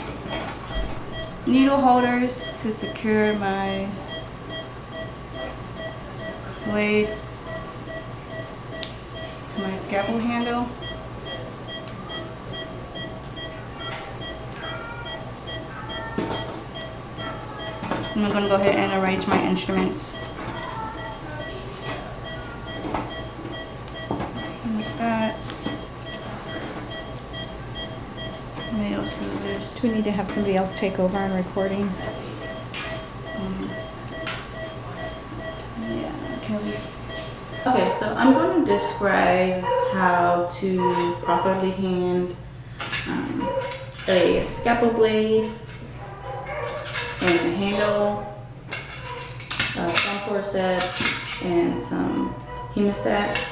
needle holders to secure my blade to my scalpel handle. And I'm gonna go ahead and arrange my instruments. Male scissors. Do we need to have somebody else take over on recording? Yeah, can we? Okay, so I'm going to describe how to properly hand a scalpel blade and a handle, some forceps, and some hemostats.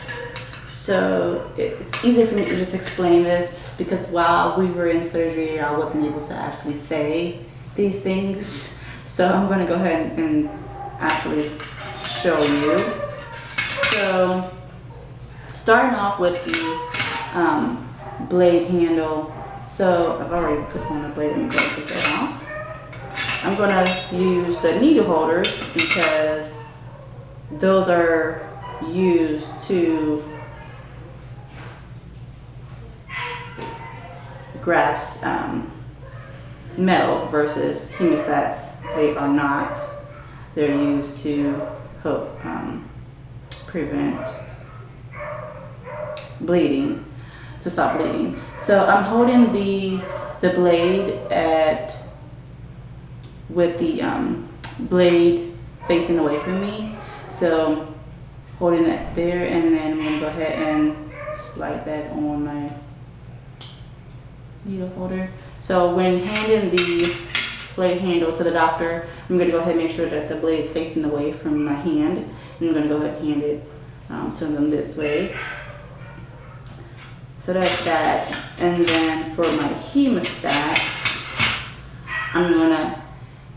So it's easier for me to just explain this because while we were in surgery, I wasn't able to actually say these things. So I'm going to go ahead and actually show you. So starting off with the blade handle. So I've already put on the blade. Let me go and take that off. I'm going to use the needle holders because those are used to grasp metal versus hemostats. They are not. They're used to help prevent bleeding, to stop bleeding. So I'm holding the blade with the blade facing away from me. So holding that there, and then I'm gonna go ahead and slide that on my needle holder. So when handing the blade handle to the doctor, I'm going to go ahead and make sure that the blade is facing away from my hand. And I'm going to go ahead and hand it to them this way. So that's that. And then for my hemostat, I'm going to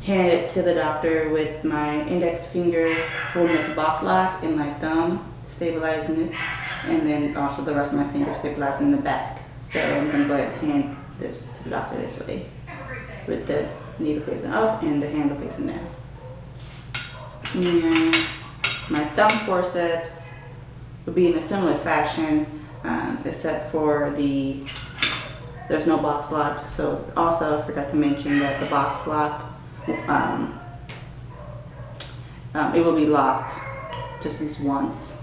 hand it to the doctor with my index finger holding up the box lock and my thumb stabilizing it. And then also the rest of my fingers stabilizing the back. So I'm going to go ahead and hand this to the doctor this way with the needle facing up and the handle facing down. And my thumb forceps would be in a similar fashion, except for there's no box lock. So also I forgot to mention that the box lock, it will be locked just this once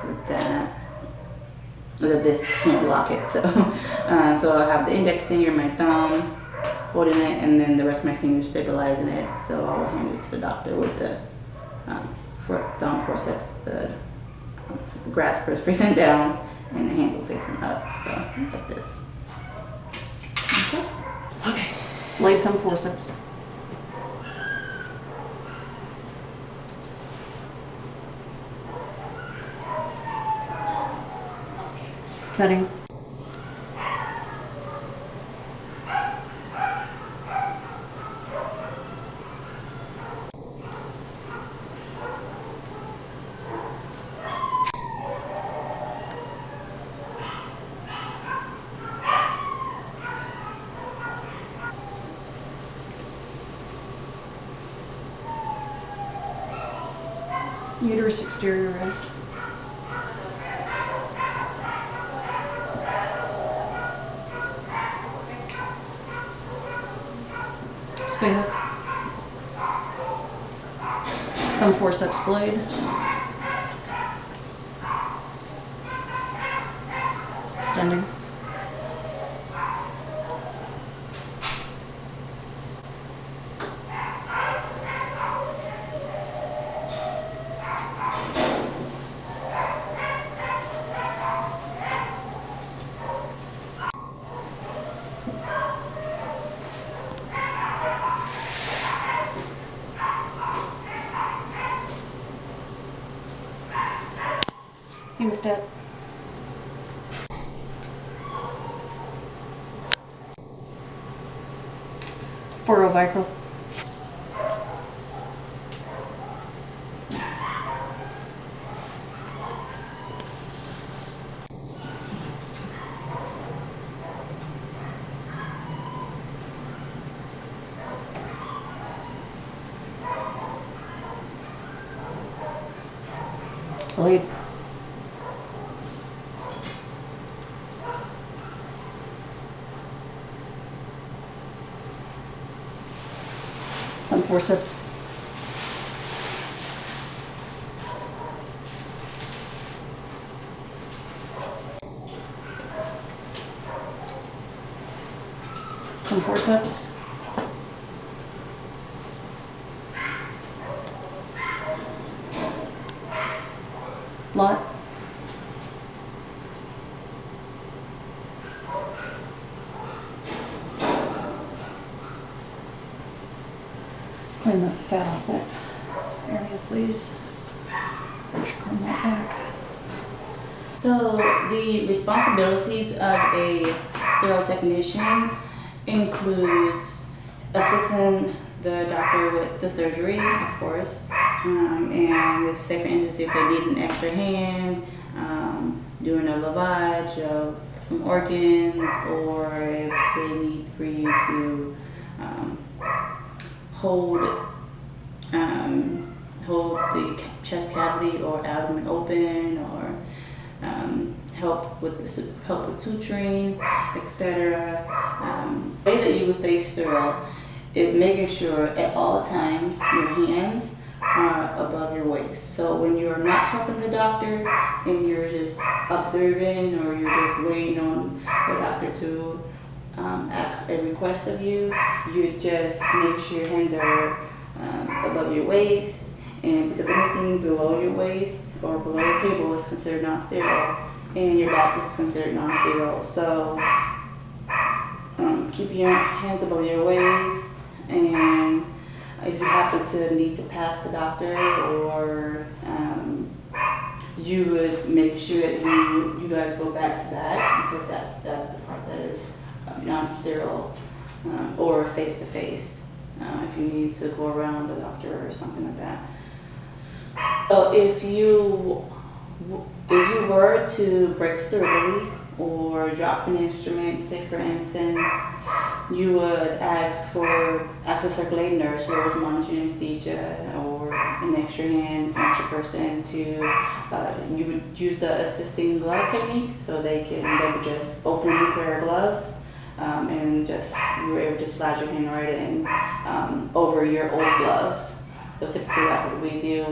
with that. That this can't lock it. So I have the index finger, my thumb holding it, and then the rest of my fingers stabilizing it. So I will hand it to the doctor with the thumb forceps, the graspers facing down, and the handle facing up. So like this. Okay. Blade thumb forceps. Cutting. Uterus exterior rest. Spare. Thumb forceps blade. Extending. Hemostat. Vicryl. Sleep. On forceps. On forceps. Lot. Clean the fat off that area, please. Comb that back. So the responsibilities of a sterile technician includes assisting the doctor with the surgery, of course, and if, say for instance, if they need an extra hand, doing a lavage of some organs, or if they need for you to hold the chest cavity or abdomen open, or help with suturing, etc. The way that you will stay sterile is making sure at all times your hands are above your waist. So when you're not helping the doctor and you're just observing, or you're just waiting on the doctor to ask a request of you, you just make sure your hands are above your waist, and because anything below your waist or below the table is considered non-sterile, and your back is considered non-sterile. So keep your hands above your waist, and if you happen to need to pass the doctor, or you would make sure that you guys go back to that, because that's the part that is non-sterile, or face-to-face, if you need to go around the doctor or something like that. So if you were to break sterility or drop an instrument, say for instance, you would ask a circulating nurse who was monitoring anesthesia, or an extra hand, extra person to, you would use the assisting glove technique, so they would just open a new pair of gloves, and you were able to slide your hand right in over your old gloves. So typically that's what we do,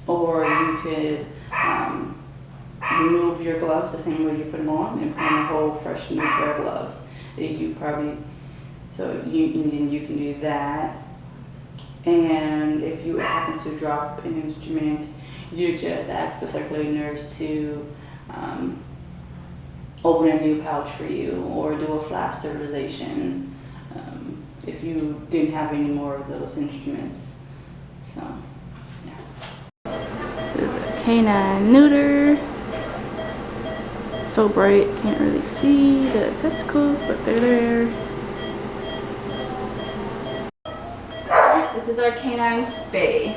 or you could remove your gloves the same way you put them on, and put on a whole fresh new pair of gloves. You can do that. And if you happen to drop an instrument, you just ask the circulating nurse to open a new pouch for you, or do a flash sterilization, if you didn't have any more of those instruments. So, yeah. This is a canine neuter. So bright, can't really see the testicles, but they're there. This is our canine spay.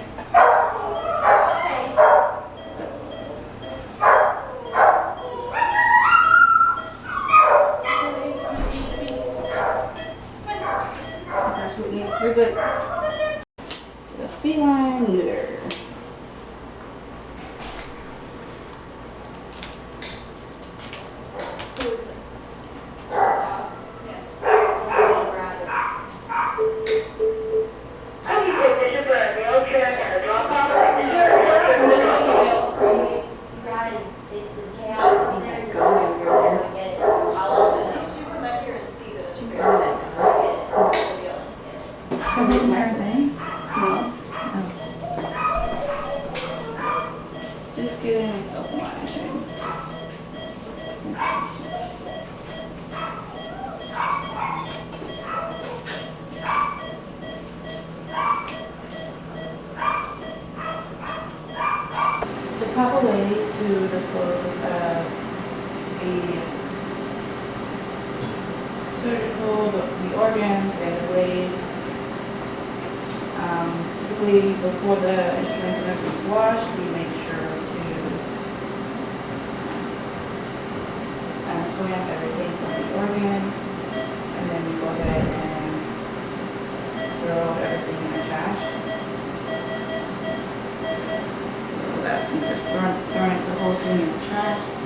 We're good. So feline neuter. Just getting myself monitoring. The proper way to dispose of the surgical, the organs, and the blades. Typically, before the instruments and everything's washed, we make sure to clean up everything from the organs, and then we go ahead and throw everything in the trash. in the trash.